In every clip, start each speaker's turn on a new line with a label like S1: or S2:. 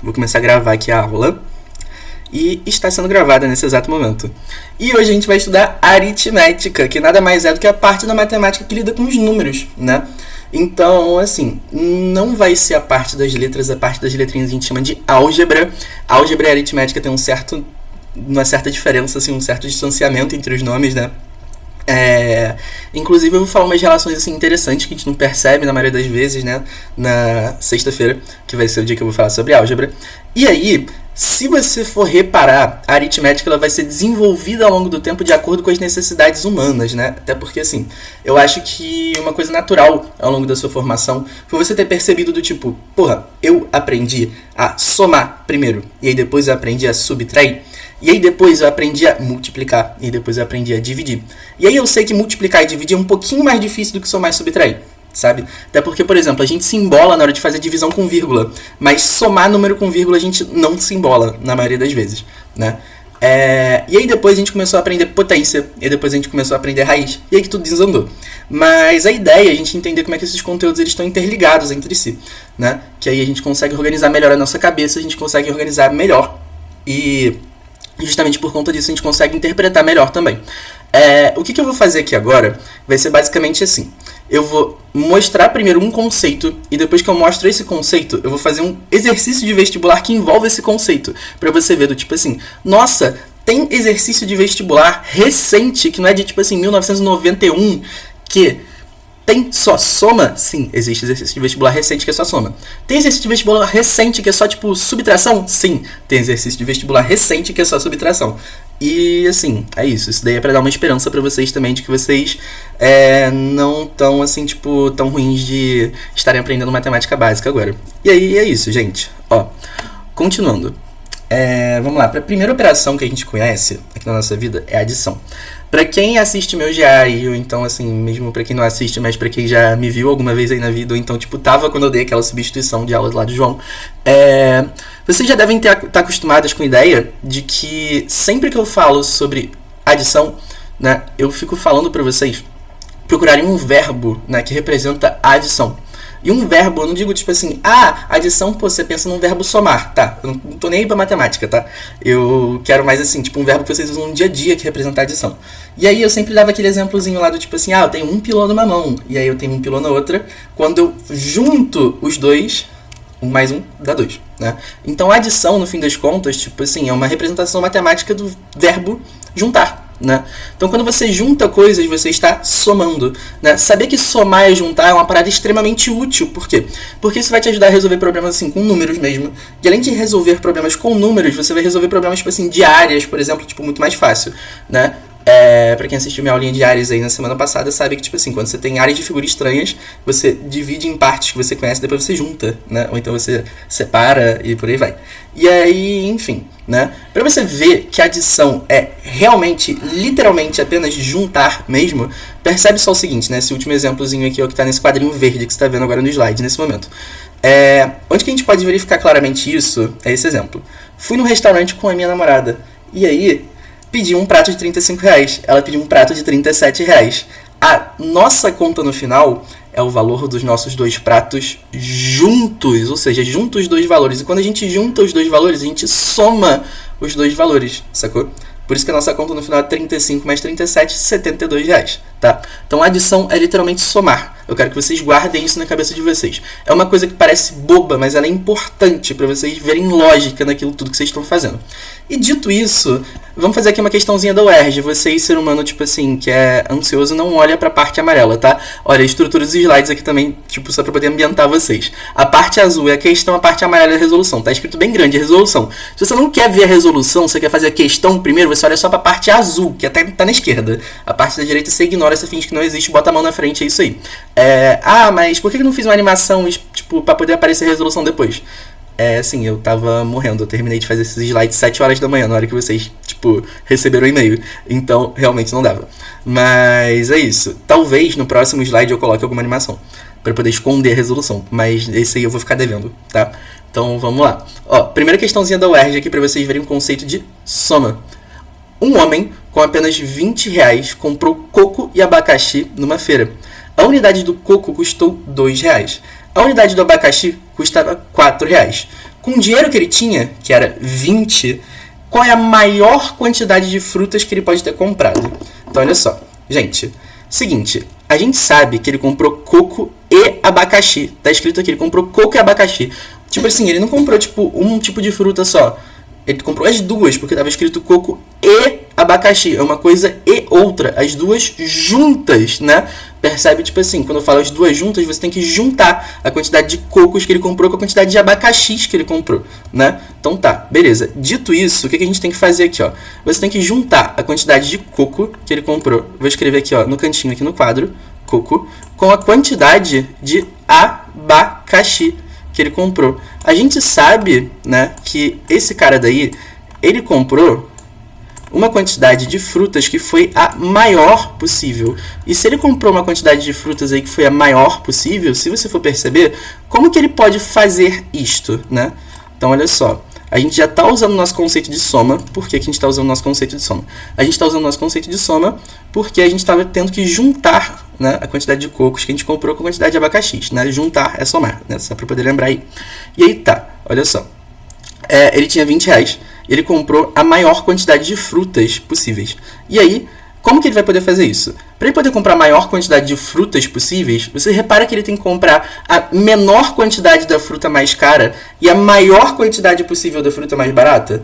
S1: Vou começar a gravar aqui a aula. E está sendo gravada nesse exato momento. E hoje a gente vai estudar aritmética, que nada mais é do que a parte da matemática que lida com os números, né? Então, assim, não vai ser a parte das letras, a parte das letrinhas a gente chama de álgebra. Álgebra e aritmética tem uma certa diferença, assim, um certo distanciamento entre os nomes, né? Inclusive eu vou falar umas relações assim, interessantes que a gente não percebe na maioria das vezes, né? Na sexta-feira, que vai ser o dia que eu vou falar sobre álgebra. E aí, se você for reparar, a aritmética ela vai ser desenvolvida ao longo do tempo de acordo com as necessidades humanas, né? Até porque, assim, eu acho que uma coisa natural ao longo da sua formação foi você ter percebido do tipo, porra, eu aprendi a somar primeiro, e aí depois eu aprendi a subtrair, e aí depois eu aprendi a multiplicar, e aí depois eu aprendi a dividir. E aí eu sei que multiplicar e dividir é um pouquinho mais difícil do que somar e subtrair, sabe? Até porque, por exemplo, a gente se embola na hora de fazer divisão com vírgula, mas somar número com vírgula a gente não se embola na maioria das vezes, né? E aí depois a gente começou a aprender potência, e depois a gente começou a aprender raiz, e aí que tudo desandou. Mas a ideia é a gente entender como é que esses conteúdos eles estão interligados entre si, né? Que aí a gente consegue organizar melhor a nossa cabeça, a gente consegue organizar melhor, e justamente por conta disso a gente consegue interpretar melhor também. O que eu vou fazer aqui agora vai ser basicamente assim. Eu vou mostrar primeiro um conceito, e depois que eu mostro esse conceito, eu vou fazer um exercício de vestibular que envolve esse conceito, pra você ver do tipo assim, nossa, tem exercício de vestibular recente, que não é de tipo assim, 1991, que tem só soma? Sim, existe exercício de vestibular recente que é só soma. Tem exercício de vestibular recente que é só tipo subtração? Sim, tem exercício de vestibular recente que é só subtração. E assim, é isso. Isso daí é pra dar uma esperança pra vocês também de que vocês não tão assim, tipo, tão ruins de estarem aprendendo matemática básica agora. E aí é isso, gente. Ó, continuando. Vamos lá, pra primeira operação que a gente conhece aqui na nossa vida é a adição. Pra quem assiste meu diário, ou então assim, mesmo pra quem não assiste, mas pra quem já me viu alguma vez aí na vida, ou então tipo, tava quando eu dei aquela substituição de aula lá do João, vocês já devem estar acostumados com a ideia de que sempre que eu falo sobre adição, né, eu fico falando pra vocês procurarem um verbo, né, que representa a adição. E um verbo, eu não digo tipo assim, adição, pô, você pensa num verbo somar, tá? Eu não tô nem aí pra matemática, tá? Eu quero mais assim, tipo um verbo que vocês usam no dia a dia que representa a adição. E aí eu sempre dava aquele exemplozinho lá do tipo assim, eu tenho um pilô numa mão, e aí eu tenho um pilô na outra. Quando eu junto os dois, 1 mais 1 dá 2, né? Então a adição, no fim das contas, tipo assim, é uma representação matemática do verbo juntar, né? Então quando você junta coisas, você está somando, né? Saber que somar e juntar é uma parada extremamente útil. Por quê? Porque isso vai te ajudar a resolver problemas assim com números mesmo. E além de resolver problemas com números, você vai resolver problemas tipo assim de áreas, por exemplo, tipo muito mais fácil, né? Pra quem assistiu minha aulinha de áreas aí na semana passada, sabe que, tipo assim, quando você tem áreas de figuras estranhas, você divide em partes que você conhece, depois você junta, né? Ou então você separa e por aí vai. E aí, enfim, né? Pra você ver que a adição é realmente, literalmente, apenas juntar mesmo, percebe só o seguinte, né? Esse último exemplozinho aqui é o que tá nesse quadrinho verde que você tá vendo agora no slide, nesse momento. Onde que a gente pode verificar claramente isso é esse exemplo. Fui num restaurante com a minha namorada, e aí pedi um prato de R$35, ela pediu um prato de R$37. A nossa conta no final é o valor dos nossos dois pratos juntos, ou seja, juntos os dois valores. E quando a gente junta os dois valores, a gente soma os dois valores, sacou? Por isso que a nossa conta no final é 35 mais 37, R$72, tá? Então a adição é literalmente somar. Eu quero que vocês guardem isso na cabeça de vocês. É uma coisa que parece boba, mas ela é importante para vocês verem lógica naquilo tudo que vocês estão fazendo. E dito isso, vamos fazer aqui uma questãozinha da UERJ. Você, ser humano, tipo assim, que é ansioso, não olha pra parte amarela, tá? Olha, a estrutura dos slides aqui também, tipo, só pra poder ambientar vocês. A parte azul é a questão, a parte amarela é a resolução. Tá escrito bem grande, a resolução. Se você não quer ver a resolução, você quer fazer a questão primeiro, você olha só pra parte azul, que até tá na esquerda. A parte da direita você ignora, você finge que não existe, bota a mão na frente, é isso aí. Mas por que eu não fiz uma animação, tipo, pra poder aparecer a resolução depois? Assim, eu tava morrendo. Eu terminei de fazer esses slides 7 horas da manhã, na hora que vocês, tipo, receberam o e-mail. Então, realmente não dava. Mas é isso. Talvez no próximo slide eu coloque alguma animação pra poder esconder a resolução. Mas esse aí eu vou ficar devendo, tá? Então, vamos lá. Ó, primeira questãozinha da UERJ aqui pra vocês verem o conceito de soma. Um homem com apenas R$20 comprou coco e abacaxi numa feira. A unidade do coco custou R$2. A unidade do abacaxi custava R$4. Com o dinheiro que ele tinha, que era 20, qual é a maior quantidade de frutas que ele pode ter comprado? Então, olha só. Gente, seguinte, a gente sabe que ele comprou coco e abacaxi. Tá escrito aqui, ele comprou coco e abacaxi. Tipo assim, ele não comprou, tipo, um tipo de fruta só. Ele comprou as duas, porque estava escrito coco e abacaxi. É uma coisa e outra. As duas juntas, né? Percebe, tipo assim, quando eu falo as duas juntas, você tem que juntar a quantidade de cocos que ele comprou com a quantidade de abacaxis que ele comprou, né? Então tá, beleza. Dito isso, o que a gente tem que fazer aqui, ó? Você tem que juntar a quantidade de coco que ele comprou. Vou escrever aqui, ó, no cantinho, aqui no quadro, coco, com a quantidade de abacaxi que ele comprou. A gente sabe, né, que esse cara daí, ele comprou uma quantidade de frutas que foi a maior possível. E se ele comprou uma quantidade de frutas aí que foi a maior possível, se você for perceber, como que ele pode fazer isto, né? Então, olha só. A gente já está usando o nosso conceito de soma. Por que a gente está usando o nosso conceito de soma? A gente está usando o nosso conceito de soma porque a gente estava tendo que juntar, né, a quantidade de cocos que a gente comprou com a quantidade de abacaxis, né? Juntar é somar, né? Só para poder lembrar aí. E aí tá, olha só. Ele tinha 20 reais. Ele comprou a maior quantidade de frutas possíveis. E aí, como que ele vai poder fazer isso? Para ele poder comprar a maior quantidade de frutas possíveis, você repara que ele tem que comprar a menor quantidade da fruta mais cara e a maior quantidade possível da fruta mais barata?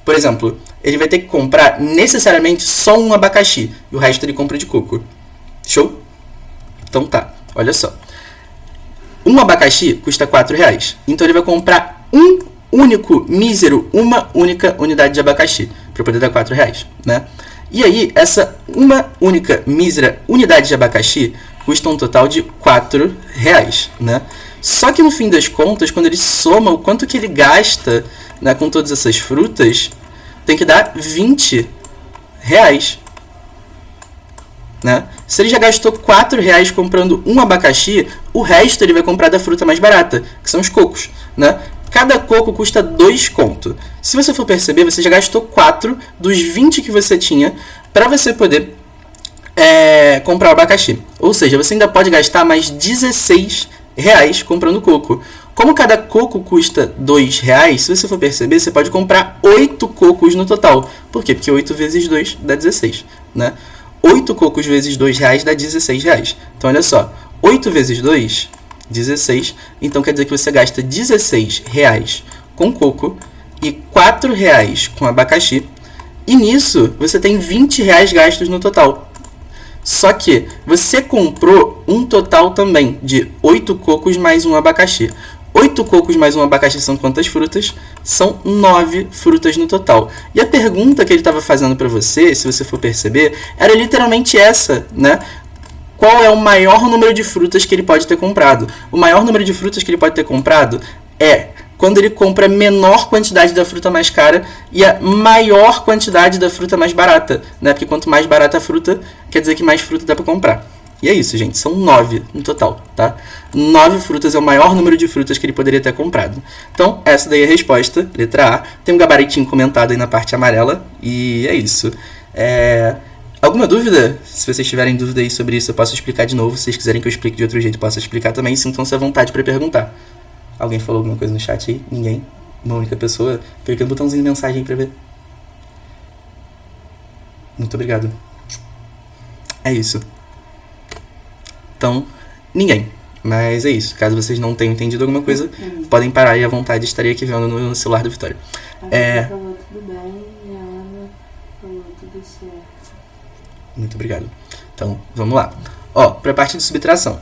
S1: Por exemplo, ele vai ter que comprar necessariamente só um abacaxi e o resto ele compra de coco. Show? Então tá, olha só. Um abacaxi custa 4 reais. Então ele vai comprar uma única unidade de abacaxi para poder dar 4 reais, né? E aí, essa uma única mísera unidade de abacaxi custa um total de 4 reais, né? Só que no fim das contas, quando ele soma o quanto que ele gasta, né, com todas essas frutas, tem que dar 20 reais, né? Se ele já gastou 4 reais comprando um abacaxi, o resto ele vai comprar da fruta mais barata, que são os cocos, né? Cada coco custa 2 conto. Se você for perceber, você já gastou 4 dos 20 que você tinha para você poder comprar o abacaxi. Ou seja, você ainda pode gastar mais 16 reais comprando coco. Como cada coco custa 2 reais, se você for perceber, você pode comprar 8 cocos no total. Por quê? Porque 8 vezes 2 dá 16, né? 8 cocos vezes 2 reais dá 16 reais. Então, olha só. 8 vezes 2... 16, então quer dizer que você gasta 16 reais com coco e 4 reais com abacaxi, e nisso você tem 20 reais gastos no total. Só que você comprou um total também de 8 cocos mais um abacaxi. 8 cocos mais um abacaxi são quantas frutas? São 9 frutas no total. E a pergunta que ele estava fazendo para você, se você for perceber, era literalmente essa, né? Qual é o maior número de frutas que ele pode ter comprado? O maior número de frutas que ele pode ter comprado é quando ele compra a menor quantidade da fruta mais cara e a maior quantidade da fruta mais barata, né? Porque quanto mais barata a fruta, quer dizer que mais fruta dá para comprar. E é isso, gente. São 9 no total, tá? 9 frutas é o maior número de frutas que ele poderia ter comprado. Então, essa daí é a resposta, letra A. Tem um gabaritinho comentado aí na parte amarela. E é isso. Alguma dúvida? Se vocês tiverem dúvida aí sobre isso, eu posso explicar de novo. Se vocês quiserem que eu explique de outro jeito, eu posso explicar também. Sintam-se à vontade para perguntar. Alguém falou alguma coisa no chat aí? Ninguém? Uma única pessoa? Clica no botãozinho de mensagem aí para ver. Muito obrigado. É isso. Então, ninguém. Mas é isso. Caso vocês não tenham entendido alguma coisa, podem parar aí à vontade. Estarei aqui vendo no celular do Vitória.
S2: Falou tudo bem e a Ana falou tudo certo.
S1: Muito obrigado. Então, vamos lá. Ó, para a parte de subtração.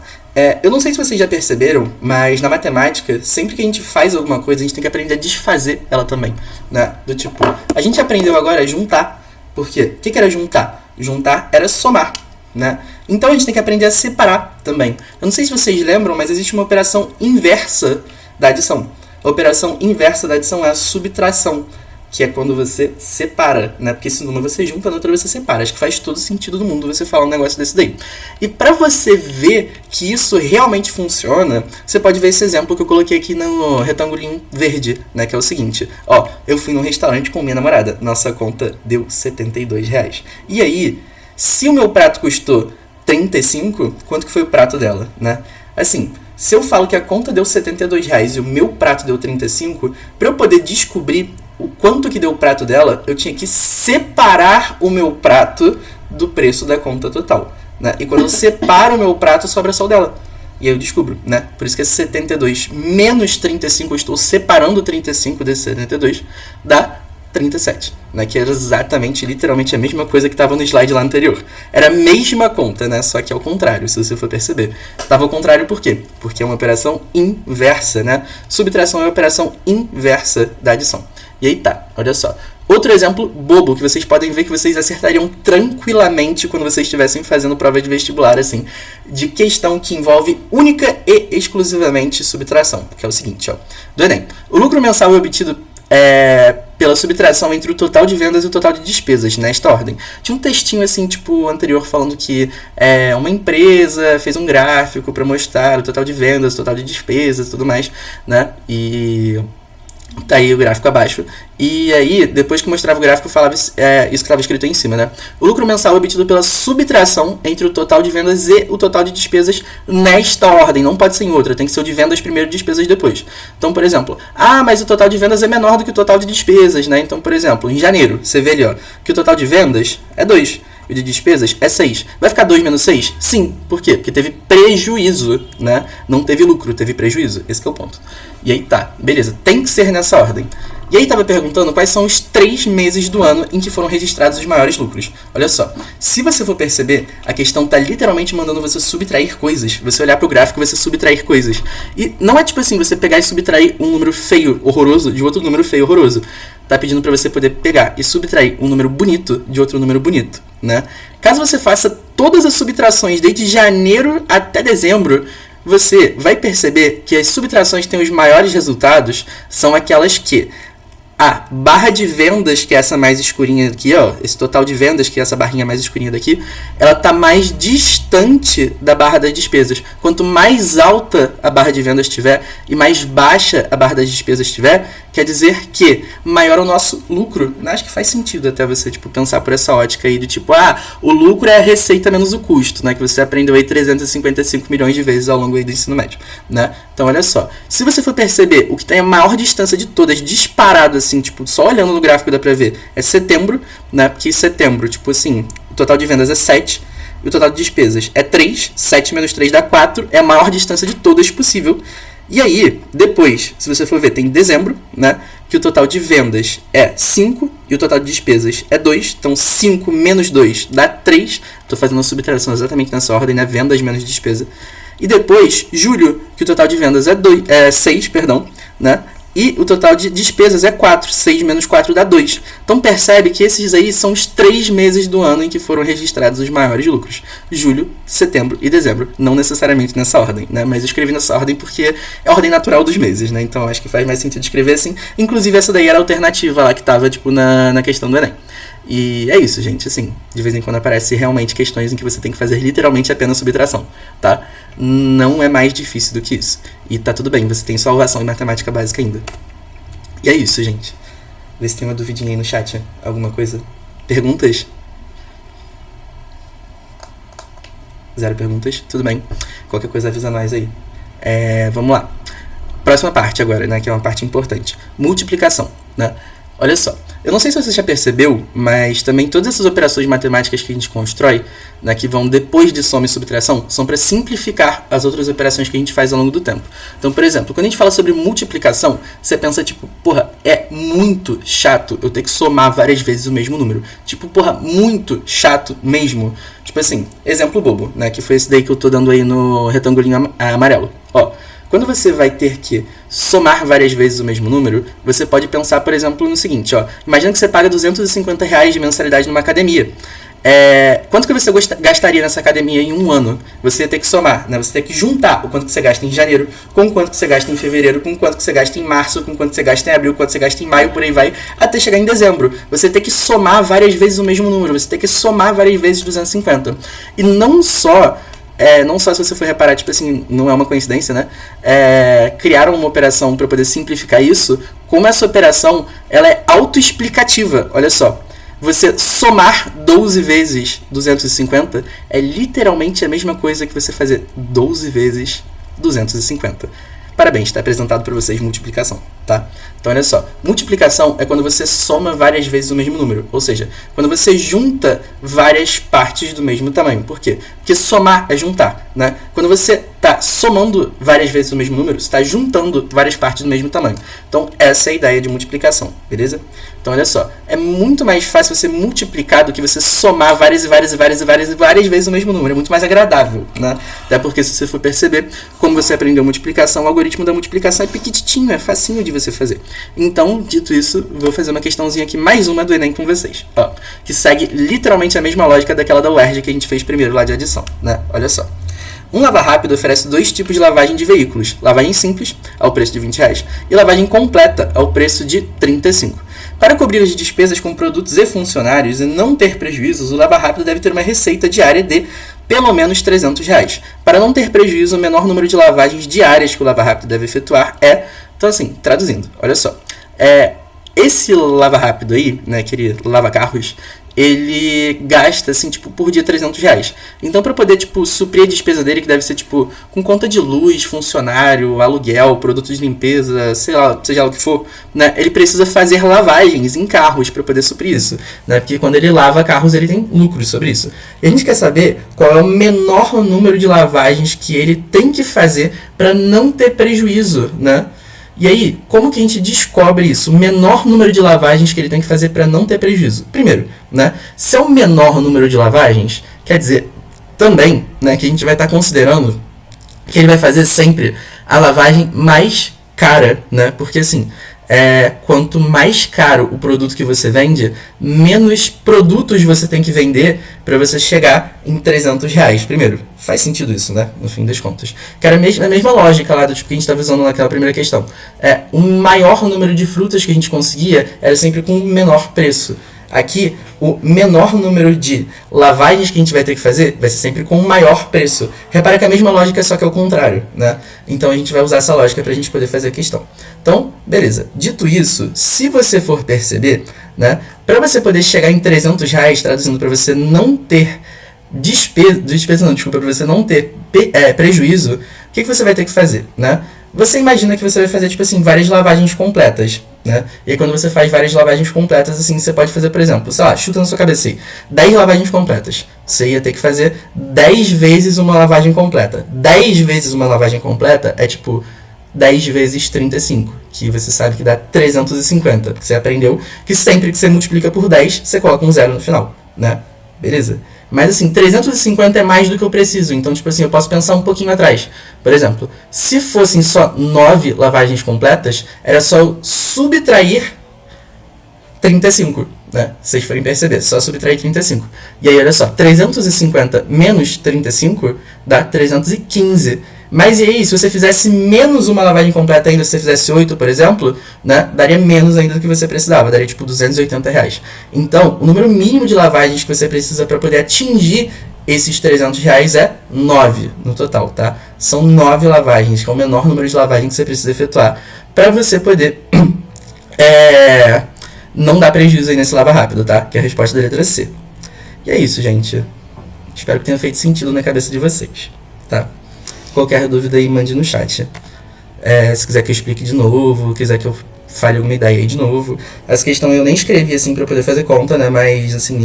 S1: Eu não sei se vocês já perceberam, mas na matemática, sempre que a gente faz alguma coisa, a gente tem que aprender a desfazer ela também, né? Do tipo, a gente aprendeu agora a juntar. Por quê? O que era juntar? Juntar era somar, né? Então a gente tem que aprender a separar também. Eu não sei se vocês lembram, mas existe uma operação inversa da adição. A operação inversa da adição é a subtração, que é quando você separa, né? Porque se numa você junta, na outra você separa. Acho que faz todo sentido do mundo você falar um negócio desse daí. E para você ver que isso realmente funciona, você pode ver esse exemplo que eu coloquei aqui no retangulinho verde, né? Que é o seguinte. Ó, eu fui num restaurante com minha namorada. Nossa conta deu R$72. E aí, se o meu prato custou 35, quanto que foi o prato dela, né? Assim, Se eu falo que a conta deu R$72 e o meu prato deu 35, para eu poder descobrir o quanto que deu o prato dela, eu tinha que separar o meu prato do preço da conta total, né? E quando eu separo o meu prato, sobra só o dela. E aí eu descubro, né? Por isso que é 72 menos 35, eu estou separando 35 desse 72, dá 37, né? Que era exatamente, literalmente a mesma coisa que estava no slide lá anterior. Era a mesma conta, né? Só que ao contrário, se você for perceber. Estava ao contrário por quê? Porque é uma operação inversa, né? Subtração é uma operação inversa da adição. E aí tá, olha só. Outro exemplo bobo que vocês podem ver que vocês acertariam tranquilamente quando vocês estivessem fazendo prova de vestibular, assim, de questão que envolve única e exclusivamente subtração, que é o seguinte, ó, do Enem. O lucro mensal é obtido pela subtração entre o total de vendas e o total de despesas, nesta ordem. Tinha um textinho assim, tipo, anterior, falando que uma empresa fez um gráfico para mostrar o total de vendas, o total de despesas e tudo mais, né? E tá aí o gráfico abaixo. E aí, depois que mostrava o gráfico, falava isso que estava escrito aí em cima, né? O lucro mensal é obtido pela subtração entre o total de vendas e o total de despesas nesta ordem. Não pode ser em outra, tem que ser o de vendas primeiro e despesas depois. Então, por exemplo, mas o total de vendas é menor do que o total de despesas, né? Então, por exemplo, em janeiro, você vê ali, ó, que o total de vendas é 2. E de despesas é 6. Vai ficar 2 menos 6? Sim. Por quê? Porque teve prejuízo, né? Não teve lucro, teve prejuízo. Esse que é o ponto. E aí tá, beleza. Tem que ser nessa ordem. E aí tava perguntando quais são os 3 meses do ano em que foram registrados os maiores lucros. Olha só, se você for perceber, a questão tá literalmente mandando você subtrair coisas. Você olhar pro gráfico e você subtrair coisas. E não é tipo assim, você pegar e subtrair um número feio, horroroso, de outro número feio, horroroso. Tá pedindo para você poder pegar e subtrair um número bonito de outro número bonito, né? Caso você faça todas as subtrações desde janeiro até dezembro, você vai perceber que as subtrações que têm os maiores resultados são aquelas que a barra de vendas, que é essa mais escurinha aqui, ó, esse total de vendas, que é essa barrinha mais escurinha daqui, ela tá mais distante da barra das despesas. Quanto mais alta a barra de vendas estiver e mais baixa a barra das despesas estiver, quer dizer que maior é o nosso lucro. Acho que faz sentido até você pensar por essa ótica aí, do tipo, o lucro é a receita menos o custo, né, que você aprendeu aí 355 milhões de vezes ao longo aí do ensino médio, né? Então, olha só, se você for perceber, o que tem a maior distância de todas, disparado assim, só olhando no gráfico dá pra ver, é setembro, né, porque setembro, o total de vendas é 7, e o total de despesas é 3, 7 menos 3 dá 4, é a maior distância de todas possível. E aí, depois, se você for ver, tem dezembro, né, que o total de vendas é 5 e o total de despesas é 2. Então, 5 menos 2 dá 3. Estou fazendo a subtração exatamente nessa ordem, né, vendas menos despesa. E depois, julho, que o total de vendas é 6, né, e o total de despesas é 4. 6 menos 4 dá 2. Então percebe que esses aí são os 3 meses do ano em que foram registrados os maiores lucros. Julho, setembro e dezembro. Não necessariamente nessa ordem, né? Mas eu escrevi nessa ordem porque é a ordem natural dos meses, né? Então acho que faz mais sentido escrever assim. Inclusive essa daí era a alternativa lá que estava na questão do Enem. E é isso, gente, assim, de vez em quando aparece realmente questões em que você tem que fazer literalmente apenas subtração, tá? Não é mais difícil do que isso. E tá tudo bem, você tem salvação em matemática básica ainda. E é isso, gente. Vê se tem uma duvidinha aí no chat, alguma coisa. Perguntas? 0 perguntas? Tudo bem. Qualquer coisa avisa nós aí. Vamos lá. Próxima parte agora, né, que é uma parte importante. Multiplicação, né? Olha só, eu não sei se você já percebeu, mas também todas essas operações matemáticas que a gente constrói, né, que vão depois de soma e subtração, são para simplificar as outras operações que a gente faz ao longo do tempo. Então, por exemplo, quando a gente fala sobre multiplicação, você pensa, porra, é muito chato eu ter que somar várias vezes o mesmo número. Muito chato mesmo. Assim, exemplo bobo, né, que foi esse daí que eu tô dando aí no retangulinho amarelo. Ó, quando você vai ter que somar várias vezes o mesmo número, você pode pensar, por exemplo, no seguinte, ó. Imagina que você paga R$250 de mensalidade numa academia. Quanto que você gastaria nessa academia em um ano? Você ia ter que somar, né? Você tem que juntar o quanto que você gasta em janeiro, com o quanto que você gasta em fevereiro, com o quanto que você gasta em março, com o quanto que você gasta em abril, com o quanto você gasta em maio, por aí vai, até chegar em dezembro. Você tem que somar várias vezes o mesmo número, você tem que somar várias vezes 250. E não só se você for reparar, não é uma coincidência, né? Criaram uma operação para poder simplificar isso, como essa operação ela é autoexplicativa. Olha só, você somar 12 vezes 250 é literalmente a mesma coisa que você fazer 12 vezes 250. Parabéns, está apresentado para vocês multiplicação, tá? Então, olha só. Multiplicação é quando você soma várias vezes o mesmo número. Ou seja, quando você junta várias partes do mesmo tamanho. Por quê? Porque somar é juntar, né? Quando você está somando várias vezes o mesmo número, você está juntando várias partes do mesmo tamanho. Então, essa é a ideia de multiplicação, beleza? Então, olha só. É muito mais fácil você multiplicar do que você somar várias vezes o mesmo número. É muito mais agradável, né? Até porque, se você for perceber, como você aprendeu multiplicação, o algoritmo da multiplicação é pequitinho, é facinho de você fazer. Então, dito isso, vou fazer uma questãozinha aqui, mais uma do Enem com vocês, ó, que segue literalmente a mesma lógica daquela da UERJ que a gente fez primeiro lá de adição, né? Olha só. Um lava rápido oferece 2 tipos de lavagem de veículos: lavagem simples, ao preço de R$20, e lavagem completa, ao preço de R$35. Para cobrir as despesas com produtos e funcionários e não ter prejuízos, o lava rápido deve ter uma receita diária de pelo menos R$300. Para não ter prejuízo, o menor número de lavagens diárias que o lava rápido deve efetuar é... Então, assim, traduzindo, olha só. Esse lava rápido aí, né, aquele lava carros, ele gasta, assim, tipo, por dia R$300. Então, para poder, tipo, suprir a despesa dele, que deve ser, tipo, com conta de luz, funcionário, aluguel, produto de limpeza, sei lá, seja lá o que for, né, ele precisa fazer lavagens em carros para poder suprir isso, né, porque quando ele lava carros, ele tem lucros sobre isso. E a gente quer saber qual é o menor número de lavagens que ele tem que fazer para não ter prejuízo, né? E aí, como que a gente descobre isso? O menor número de lavagens que ele tem que fazer para não ter prejuízo. Primeiro, né, se é o menor número de lavagens, quer dizer também, né, que a gente vai estar considerando que ele vai fazer sempre a lavagem mais cara, né? Porque assim, quanto mais caro o produto que você vende, menos produtos você tem que vender para você chegar em R$300. Primeiro, faz sentido isso, né? No fim das contas. Que era a mesma lógica lá do tipo que a gente estava usando naquela primeira questão. O maior número de frutas que a gente conseguia era sempre com o menor preço. Aqui, o menor número de lavagens que a gente vai ter que fazer vai ser sempre com o maior preço. Repara que a mesma lógica, só que é o contrário, né? Então, a gente vai usar essa lógica para a gente poder fazer a questão. Então, beleza. Dito isso, se você for perceber, né, para você poder chegar em R$300, traduzindo para você não ter para você não ter prejuízo, o que você vai ter que fazer, né? Você imagina que você vai fazer, tipo assim, várias lavagens completas, né? E aí, quando você faz várias lavagens completas, assim, você pode fazer, por exemplo, sei lá, chuta na sua cabeça aí, 10 lavagens completas. Você ia ter que fazer 10 vezes uma lavagem completa. 10 vezes uma lavagem completa é, tipo, 10 vezes 35, que você sabe que dá 350. Você aprendeu que sempre que você multiplica por 10, você coloca um zero no final, né? Beleza? Mas assim, 350 é mais do que eu preciso. Então, tipo assim, eu posso pensar um pouquinho atrás. Por exemplo, se fossem só 9 lavagens completas, era só eu subtrair 35, né? Se vocês forem perceber, só subtrair 35. E aí, olha só, 350 menos 35 dá 315. Mas e aí, se você fizesse menos uma lavagem completa ainda, se você fizesse 8, por exemplo, né, daria menos ainda do que você precisava, daria tipo R$280. Então, o número mínimo de lavagens que você precisa para poder atingir esses R$300 é 9 no total, tá? São 9 lavagens, que é o menor número de lavagens que você precisa efetuar para você poder não dar prejuízo aí nesse lava rápido, tá? Que é a resposta da letra C. E é isso, gente. Espero que tenha feito sentido na cabeça de vocês, tá? Qualquer dúvida aí, mande no chat. Se quiser que eu explique de novo, quiser que eu fale alguma ideia aí de novo. Essa questão eu nem escrevi assim pra eu poder fazer conta, né? Mas assim,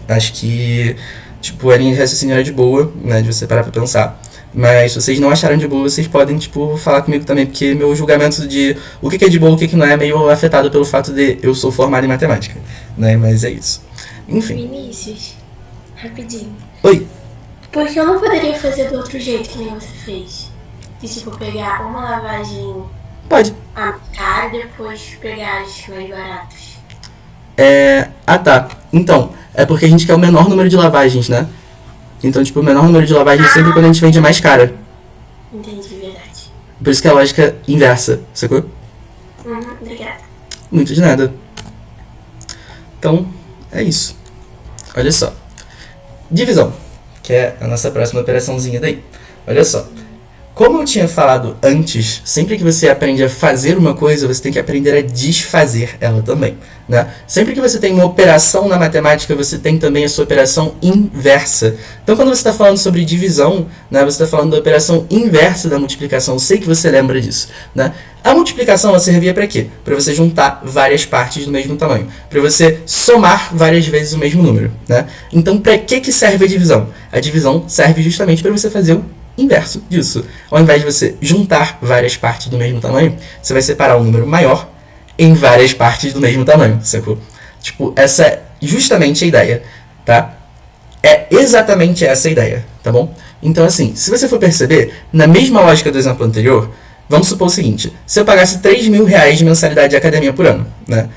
S1: acho que tipo, a linha de raciocínio era de boa, né? De você parar pra pensar. Mas se vocês não acharam de boa, vocês podem, tipo, falar comigo também, porque meu julgamento de o que é de boa e o que não é meio afetado pelo fato de eu sou formado em matemática, né? Mas é isso. Enfim.
S2: Vinícius, rapidinho.
S1: Oi.
S2: Porque eu não poderia fazer do outro jeito que nem você fez. De tipo, pegar uma lavagem
S1: Pode.
S2: cara e depois pegar os mais baratos.
S1: Tá. Então, é porque a gente quer o menor número de lavagens, né? Então, tipo, o menor número de lavagens é sempre quando a gente vende mais cara.
S2: Entendi, verdade.
S1: Por isso que é a lógica inversa, sacou?
S2: Obrigada.
S1: Muito de nada. Então, é isso. Olha só. Divisão, que é a nossa próxima operaçãozinha daí. Olha só. Como eu tinha falado antes, sempre que você aprende a fazer uma coisa, você tem que aprender a desfazer ela também, né? Sempre que você tem uma operação na matemática, você tem também a sua operação inversa. Então, quando você está falando sobre divisão, né, você está falando da operação inversa da multiplicação. Eu sei que você lembra disso, né? A multiplicação ela servia para quê? Para você juntar várias partes do mesmo tamanho, para você somar várias vezes o mesmo número, né? Então, para que serve a divisão? A divisão serve justamente para você fazer o inverso disso. Ao invés de você juntar várias partes do mesmo tamanho, você vai separar um número maior em várias partes do mesmo tamanho, sacou? Tipo, essa é justamente a ideia, tá? É exatamente essa a ideia, tá bom? Então, assim, se você for perceber, na mesma lógica do exemplo anterior, vamos supor o seguinte: se eu pagasse R$3.000 de mensalidade de academia por ano, né?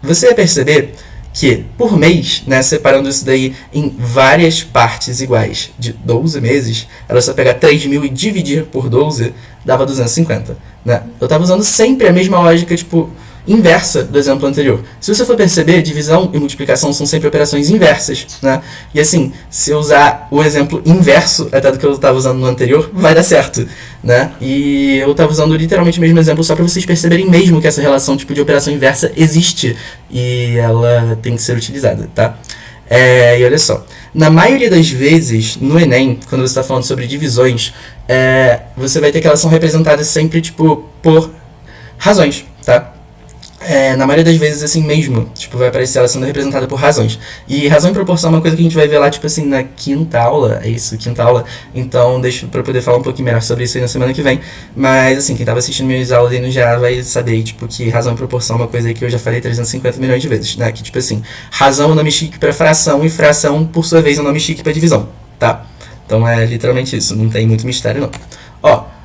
S1: Você vai perceber que, por mês, né, separando isso daí em várias partes iguais de 12 meses, era só pegar 3.000 e dividir por 12, dava 250, né? Eu estava usando sempre a mesma lógica, tipo, inversa do exemplo anterior. Se você for perceber, divisão e multiplicação são sempre operações inversas, né? E assim, se eu usar o exemplo inverso até do que eu estava usando no anterior, vai dar certo, né? E eu estava usando literalmente o mesmo exemplo só para vocês perceberem mesmo que essa relação tipo de operação inversa existe e ela tem que ser utilizada, tá? E olha só, na maioria das vezes no Enem, quando você está falando sobre divisões, você vai ter que elas são representadas sempre tipo por razões, tá? Na maioria das vezes assim mesmo, tipo, vai aparecer ela sendo representada por razões. E razão e proporção é uma coisa que a gente vai ver lá, tipo assim, na quinta aula, quinta aula. Então, deixa pra eu poder falar um pouquinho melhor sobre isso aí na semana que vem. Mas, assim, quem tava assistindo minhas aulas aí no geral vai saber, tipo, que razão e proporção é uma coisa aí que eu já falei 350 milhões de vezes, né? Que, tipo assim, razão é um nome chique pra fração e fração, por sua vez, é um nome chique pra divisão, tá? Então, é literalmente isso, não tem muito mistério, não. Ó,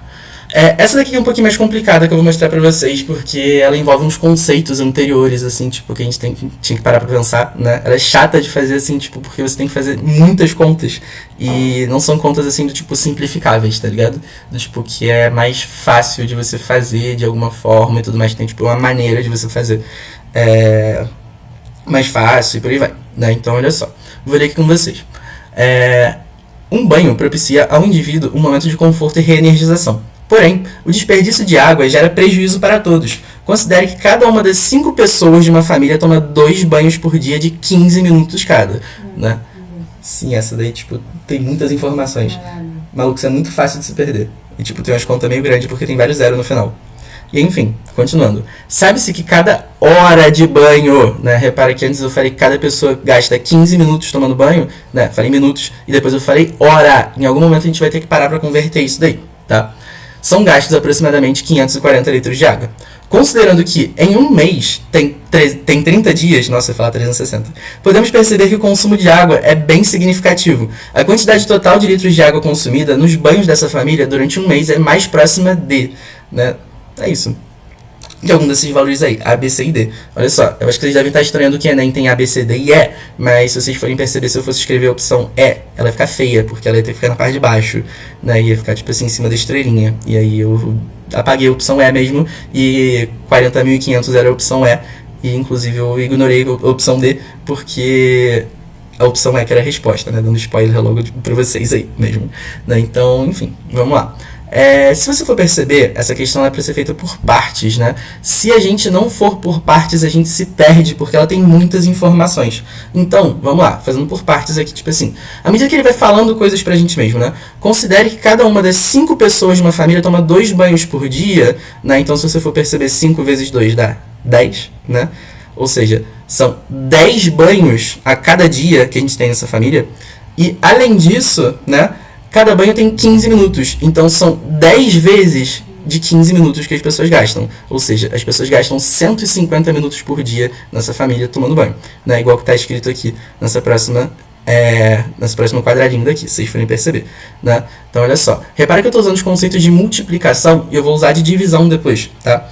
S1: essa daqui é um pouquinho mais complicada que eu vou mostrar pra vocês, porque ela envolve uns conceitos anteriores, assim, tipo, que a gente tinha que parar pra pensar, né? Ela é chata de fazer, assim, tipo, porque você tem que fazer muitas contas, e não são contas, assim, do tipo simplificáveis, tá ligado? Do tipo, que é mais fácil de você fazer de alguma forma e tudo mais, tem, tipo, uma maneira de você fazer mais fácil e por aí vai, né? Então, olha só, vou ler aqui com vocês. Um banho propicia ao indivíduo um momento de conforto e reenergização. Porém, o desperdício de água gera prejuízo para todos. Considere que cada uma das 5 pessoas de uma família toma 2 banhos por dia de 15 minutos cada, né? Sim, essa daí, tipo, tem muitas informações. Maluco, isso é muito fácil de se perder. E, tipo, tem umas contas meio grandes porque tem vários zeros no final. E, enfim, continuando. Sabe-se que cada hora de banho, né? Repara que antes eu falei que cada pessoa gasta 15 minutos tomando banho, né? Falei minutos. E depois eu falei hora. Em algum momento a gente vai ter que parar para converter isso daí, tá? São gastos aproximadamente 540 litros de água. Considerando que em um mês tem 30 dias, nossa, eu ia falar 360, podemos perceber que o consumo de água é bem significativo. A quantidade total de litros de água consumida nos banhos dessa família durante um mês é mais próxima de, né? É isso. De algum desses valores aí, A, B, C e D. Olha só, eu acho que vocês devem estar estranhando que Enem tem A, B, C, D e E, mas se vocês forem perceber, se eu fosse escrever a opção E, ela ia ficar feia, porque ela ia ter que ficar na parte de baixo, né? Ia ficar, tipo assim, em cima da estrelinha. E aí eu apaguei a opção E mesmo, e 40.500 era a opção E, e inclusive eu ignorei a opção D, porque a opção E que era a resposta, né? Dando spoiler logo pra vocês aí mesmo, né? Então, enfim, vamos lá. Se você for perceber, essa questão é para ser feita por partes, né? Se a gente não for por partes, a gente se perde, porque ela tem muitas informações. Então, vamos lá, fazendo por partes aqui, tipo assim. À medida que ele vai falando coisas pra gente mesmo, né? Considere que cada uma das 5 pessoas de uma família toma 2 banhos por dia, né? Então, se você for perceber, 5 vezes 2 dá 10, né? Ou seja, são 10 banhos a cada dia que a gente tem nessa família. E, além disso, né? Cada banho tem 15 minutos, então são 10 vezes de 15 minutos que as pessoas gastam. Ou seja, as pessoas gastam 150 minutos por dia nessa família tomando banho, né? Igual que está escrito aqui nessa próxima quadradinho daqui, se vocês forem perceber, né? Então, olha só. Repara que eu estou usando os conceitos de multiplicação e eu vou usar de divisão depois, tá?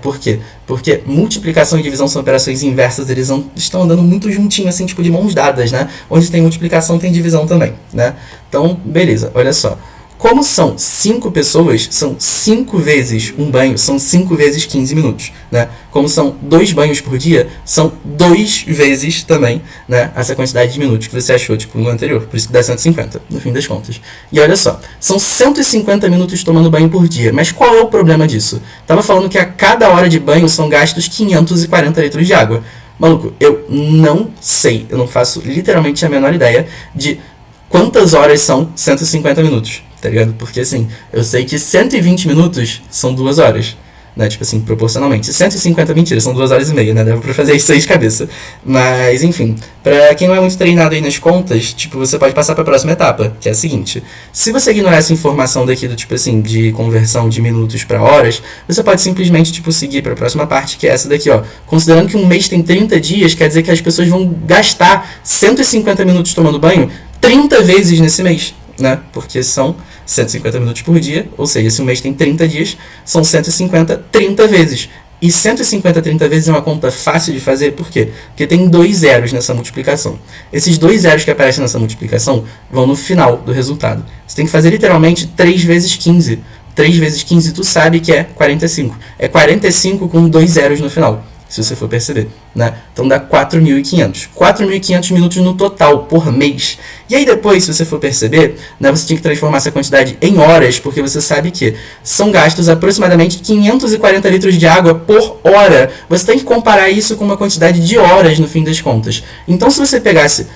S1: Por quê? Porque multiplicação e divisão são operações inversas, eles estão andando muito juntinho, assim, tipo de mãos dadas, né? Onde tem multiplicação, tem divisão também, né? Então, beleza, olha só. Como são 5 pessoas, são 5 vezes um banho, são 5 vezes 15 minutos, né? Como são 2 banhos por dia, são 2 vezes também, né, essa quantidade de minutos que você achou, tipo, no anterior. Por isso que dá 150, no fim das contas. E olha só, são 150 minutos tomando banho por dia. Mas qual é o problema disso? Tava falando que a cada hora de banho são gastos 540 litros de água. Maluco, eu não sei, eu não faço literalmente a menor ideia de quantas horas são 150 minutos, tá ligado? Porque assim, eu sei que 120 minutos são 2 horas, né? Tipo assim, proporcionalmente. 150, mentira, são 2 horas e meia, né? Deve pra fazer isso aí de cabeça. Mas, enfim, pra quem não é muito treinado aí nas contas, tipo, você pode passar pra próxima etapa, que é a seguinte. Se você ignorar essa informação daqui do tipo assim, de conversão de minutos pra horas, você pode simplesmente, tipo, seguir pra próxima parte, que é essa daqui, ó. Considerando que um mês tem 30 dias, quer dizer que as pessoas vão gastar 150 minutos tomando banho 30 vezes nesse mês, né? Porque são 150 minutos por dia, ou seja, se o mês tem 30 dias, são 150 30 vezes. E 150 30 vezes é uma conta fácil de fazer, por quê? Porque tem 2 zeros nessa multiplicação. Esses 2 zeros que aparecem nessa multiplicação vão no final do resultado. Você tem que fazer literalmente 3 vezes 15. 3 vezes 15 tu sabe que é 45. É 45 com 2 zeros no final, se você for perceber, né? Então dá 4.500. 4.500 minutos no total por mês. E aí depois, se você for perceber, né, você tem que transformar essa quantidade em horas, porque você sabe que são gastos aproximadamente 540 litros de água por hora. Você tem que comparar isso com uma quantidade de horas no fim das contas. Então, se você pegasse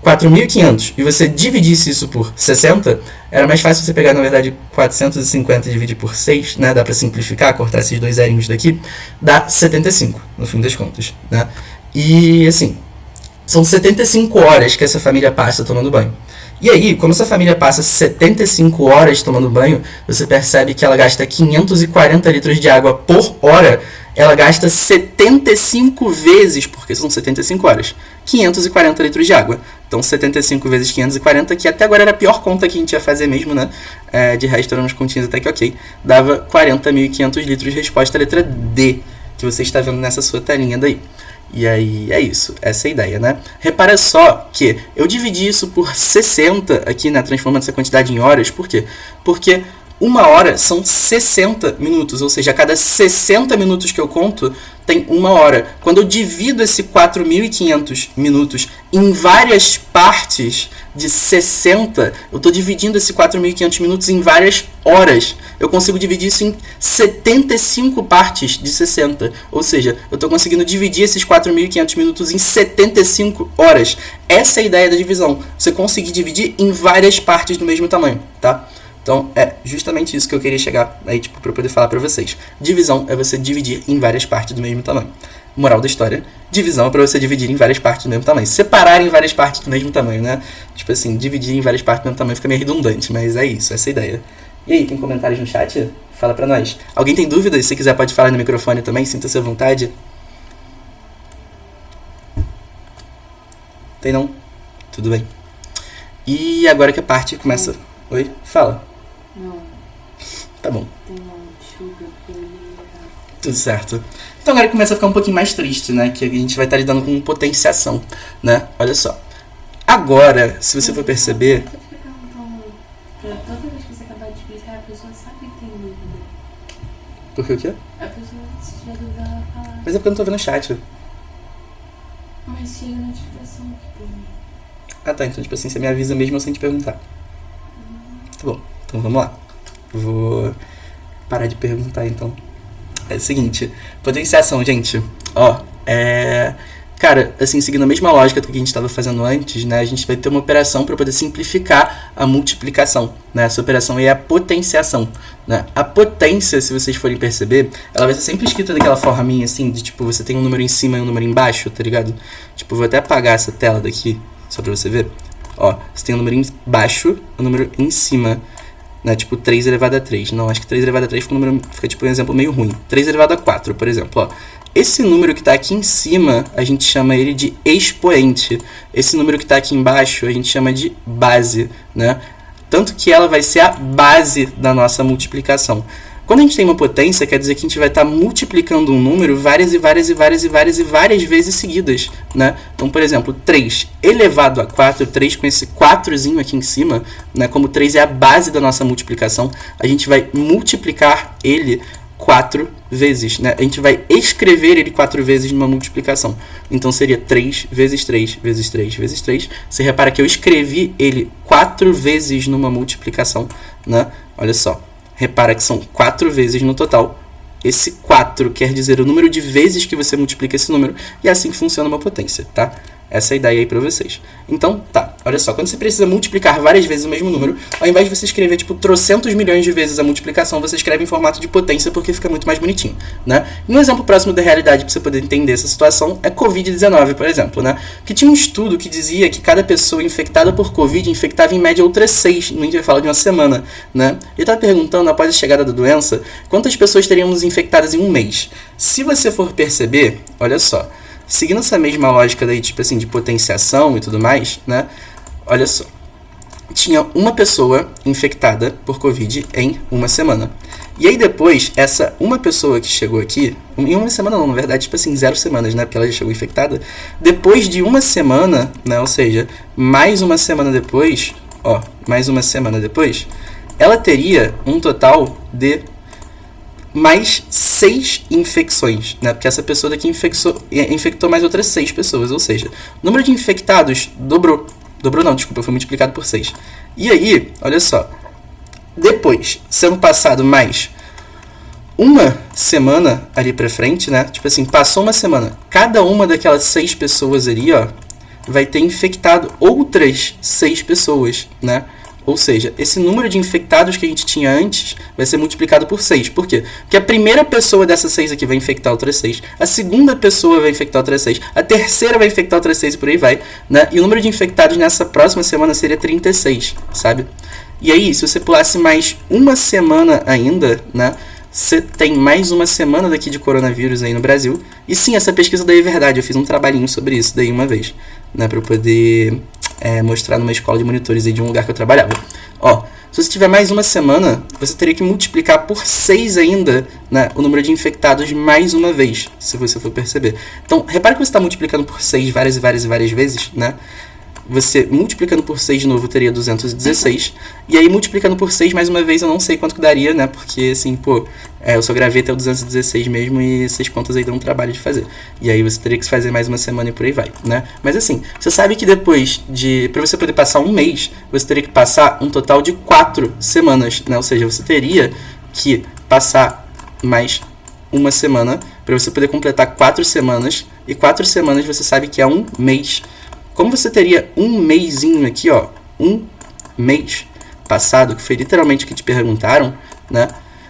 S1: 4.500 e você dividisse isso por 60, era mais fácil você pegar, na verdade, 450 e dividir por 6, né? Dá pra simplificar, cortar esses 2 zerinhos daqui, dá 75, no fim das contas, né? E, assim, são 75 horas que essa família passa tomando banho. E aí, como essa família passa 75 horas tomando banho, você percebe que ela gasta 540 litros de água por hora. Ela gasta 75 vezes, porque são 75 horas, 540 litros de água. Então, 75 vezes 540, que até agora era a pior conta que a gente ia fazer mesmo, né? De resto, eram uns continhos até que ok. Dava 40.500 litros. Resposta letra D, que você está vendo nessa sua telinha daí. E aí, é isso. Essa é a ideia, né? Repara só que eu dividi isso por 60 aqui, né? Transformando essa quantidade em horas. Por quê? Porque 1 hora são 60 minutos, ou seja, a cada 60 minutos que eu conto, tem 1 hora. Quando eu divido esse 4.500 minutos em várias partes de 60, eu estou dividindo esse 4.500 minutos em várias horas. Eu consigo dividir isso em 75 partes de 60. Ou seja, eu estou conseguindo dividir esses 4.500 minutos em 75 horas. Essa é a ideia da divisão. Você conseguir dividir em várias partes do mesmo tamanho, tá? Então, é justamente isso que eu queria chegar aí, tipo, pra eu poder falar pra vocês. Divisão é você dividir em várias partes do mesmo tamanho. Moral da história, divisão é pra você dividir em várias partes do mesmo tamanho. Separar em várias partes do mesmo tamanho, né? Tipo assim, dividir em várias partes do mesmo tamanho fica meio redundante, mas é isso, essa é a ideia. E aí, tem comentários no chat? Fala pra nós. Alguém tem dúvidas? Se quiser pode falar no microfone também, sinta-se à vontade. Tem não? Tudo bem. E agora que a parte começa... Oi? Fala.
S3: Não.
S1: Tá bom.
S3: Tem uma chuva que eu ia...
S1: Tudo certo. Então agora começa a ficar um pouquinho mais triste, né? Que a gente vai estar lidando com potenciação, né? Olha só. Agora, se você for perceber...
S3: Vou te explicar então... Toda vez que você acabar de explicar, a pessoa sabe que tem dúvida.
S1: Por que o quê?
S3: A pessoa, se tiver dúvida, ela fala...
S1: Mas é porque eu não tô vendo o chat.
S3: Mas chega a notificação aqui pra mim.
S1: Ah tá, então tipo assim, você me avisa mesmo sem te perguntar. Tá bom, então vamos lá. Vou parar de perguntar então. É o seguinte, potenciação, gente. Ó, cara, assim, seguindo a mesma lógica do que a gente estava fazendo antes, né? A gente vai ter uma operação para poder simplificar a multiplicação, né? Essa operação aí é a potenciação, né? A potência, se vocês forem perceber, ela vai ser sempre escrita daquela forminha assim, de tipo, você tem um número em cima e um número embaixo, tá ligado? Tipo, vou até apagar essa tela daqui, só pra você ver. Ó, você tem um número embaixo e um número em cima, né? Tipo, 3 elevado a 3. Não, acho que 3 elevado a 3 fica tipo um exemplo meio ruim. 3 elevado a 4, por exemplo, ó. Esse número que está aqui em cima, a gente chama ele de expoente. Esse número que está aqui embaixo, a gente chama de base, né? Tanto que ela vai ser a base da nossa multiplicação. Quando a gente tem uma potência, quer dizer que a gente vai estar multiplicando um número várias vezes seguidas, né? Então, por exemplo, 3 elevado a 4, 3 com esse 4zinho aqui em cima, né? Como 3 é a base da nossa multiplicação, a gente vai multiplicar ele 4 vezes, né? A gente vai escrever ele 4 vezes numa multiplicação. Então seria 3 vezes 3 vezes 3 vezes 3. Você repara que eu escrevi ele 4 vezes numa multiplicação, né? Olha só. Repara que são 4 vezes no total. Esse 4 quer dizer o número de vezes que você multiplica esse número. E é assim que funciona uma potência, tá? Essa é a ideia aí pra vocês. Então, tá, olha só. Quando você precisa multiplicar várias vezes o mesmo número, ao invés de você escrever, tipo, trocentos milhões de vezes a multiplicação, você escreve em formato de potência porque fica muito mais bonitinho, né? E um exemplo próximo da realidade pra você poder entender essa situação é Covid-19, por exemplo, né? Que tinha um estudo que dizia que cada pessoa infectada por Covid infectava em média outras 6 no intervalo de uma semana, né? Ele tá perguntando, após a chegada da doença, quantas pessoas teríamos infectadas em um mês. Se você for perceber, olha só, seguindo essa mesma lógica daí, tipo assim, de potenciação e tudo mais, né? Olha só. Tinha uma pessoa infectada por Covid em uma semana. E aí depois, essa uma pessoa que chegou aqui, em uma semana não, na verdade, tipo assim, 0 semanas, né? Porque ela já chegou infectada. Depois de uma semana, né? Ou seja, mais uma semana depois, ó, mais uma semana depois, ela teria um total de mais 6 infecções, né? Porque essa pessoa daqui infectou mais outras 6 pessoas, ou seja, o número de infectados dobrou. Dobrou não, desculpa, foi multiplicado por 6. E aí, olha só, depois, sendo passado mais uma semana ali pra frente, né? Tipo assim, passou uma semana, cada uma daquelas 6 pessoas ali, ó, vai ter infectado outras 6 pessoas, né? Ou seja, esse número de infectados que a gente tinha antes vai ser multiplicado por 6. Por quê? Porque a primeira pessoa dessas 6 aqui vai infectar outras 6. A segunda pessoa vai infectar outras 6. A terceira vai infectar outras 6 e por aí vai, né? E o número de infectados nessa próxima semana seria 36, sabe? E aí, se você pulasse mais uma semana ainda, né? Você tem mais uma semana daqui de coronavírus aí no Brasil. E sim, essa pesquisa daí é verdade. Eu fiz um trabalhinho sobre isso daí uma vez, né? Pra eu poder mostrar numa escola de monitores aí de um lugar que eu trabalhava. Ó, se você tiver mais uma semana, você teria que multiplicar por 6 ainda, né, o número de infectados mais uma vez, se você for perceber. Então, repara que você está multiplicando por 6 várias vezes, né? Você multiplicando por 6 de novo teria 216. E aí multiplicando por 6 mais uma vez eu não sei quanto que daria, né? Porque assim, pô, eu só gravei até o 216 mesmo e essas contas aí dão um trabalho de fazer. E aí você teria que fazer mais uma semana e por aí vai, né? Mas assim, você sabe que depois pra você poder passar um mês, você teria que passar um total de 4 semanas, né? Ou seja, você teria que passar mais uma semana para você poder completar 4 semanas. E 4 semanas você sabe que é um mês. Como você teria um mêsinho aqui, ó, um mês passado, que foi literalmente o que te perguntaram, né?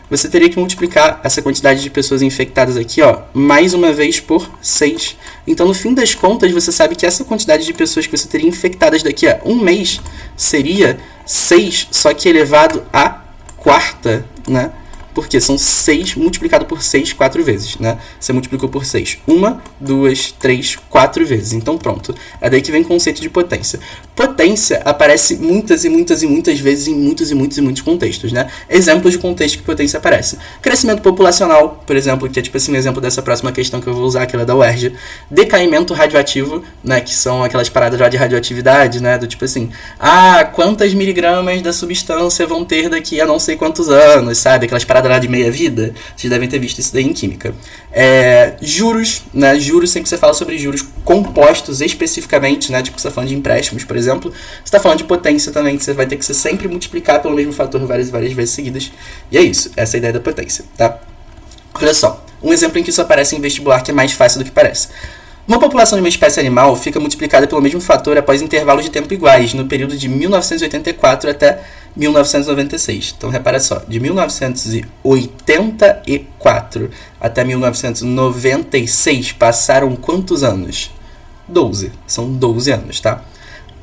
S1: Você teria que multiplicar essa quantidade de pessoas infectadas aqui, ó, mais uma vez por 6. Então, no fim das contas, você sabe que essa quantidade de pessoas que você teria infectadas daqui a um mês seria 6, só que elevado à quarta, né? Porque são 6 multiplicado por 6 4 vezes, né? Você multiplicou por 6 1, 2, 3, 4 vezes. Então pronto. É daí que vem o conceito de potência. Potência aparece muitas vezes em muitos contextos, né? Exemplos de contexto que potência aparece. Crescimento populacional, por exemplo, que é tipo assim um exemplo dessa próxima questão que eu vou usar, aquela da UERJ. Decaimento radioativo, né? Que são aquelas paradas lá de radioatividade, né? Do tipo assim, quantas miligramas da substância vão ter daqui a não sei quantos anos, sabe? Aquelas paradas lá de meia-vida. Vocês devem ter visto isso daí em química. Juros, né? Juros, sempre que você fala sobre juros compostos especificamente, né? Tipo, você tá falando de empréstimos, por exemplo. Você tá falando de potência também, que você vai ter que sempre multiplicar pelo mesmo fator várias vezes seguidas. E é isso. Essa é a ideia da potência, tá? Olha só. Um exemplo em que isso aparece em vestibular que é mais fácil do que parece. Uma população de uma espécie animal fica multiplicada pelo mesmo fator após intervalos de tempo iguais, no período de 1984 até 1996. Então, repara só, de 1984 até 1996 passaram quantos anos? 12. São 12 anos, tá?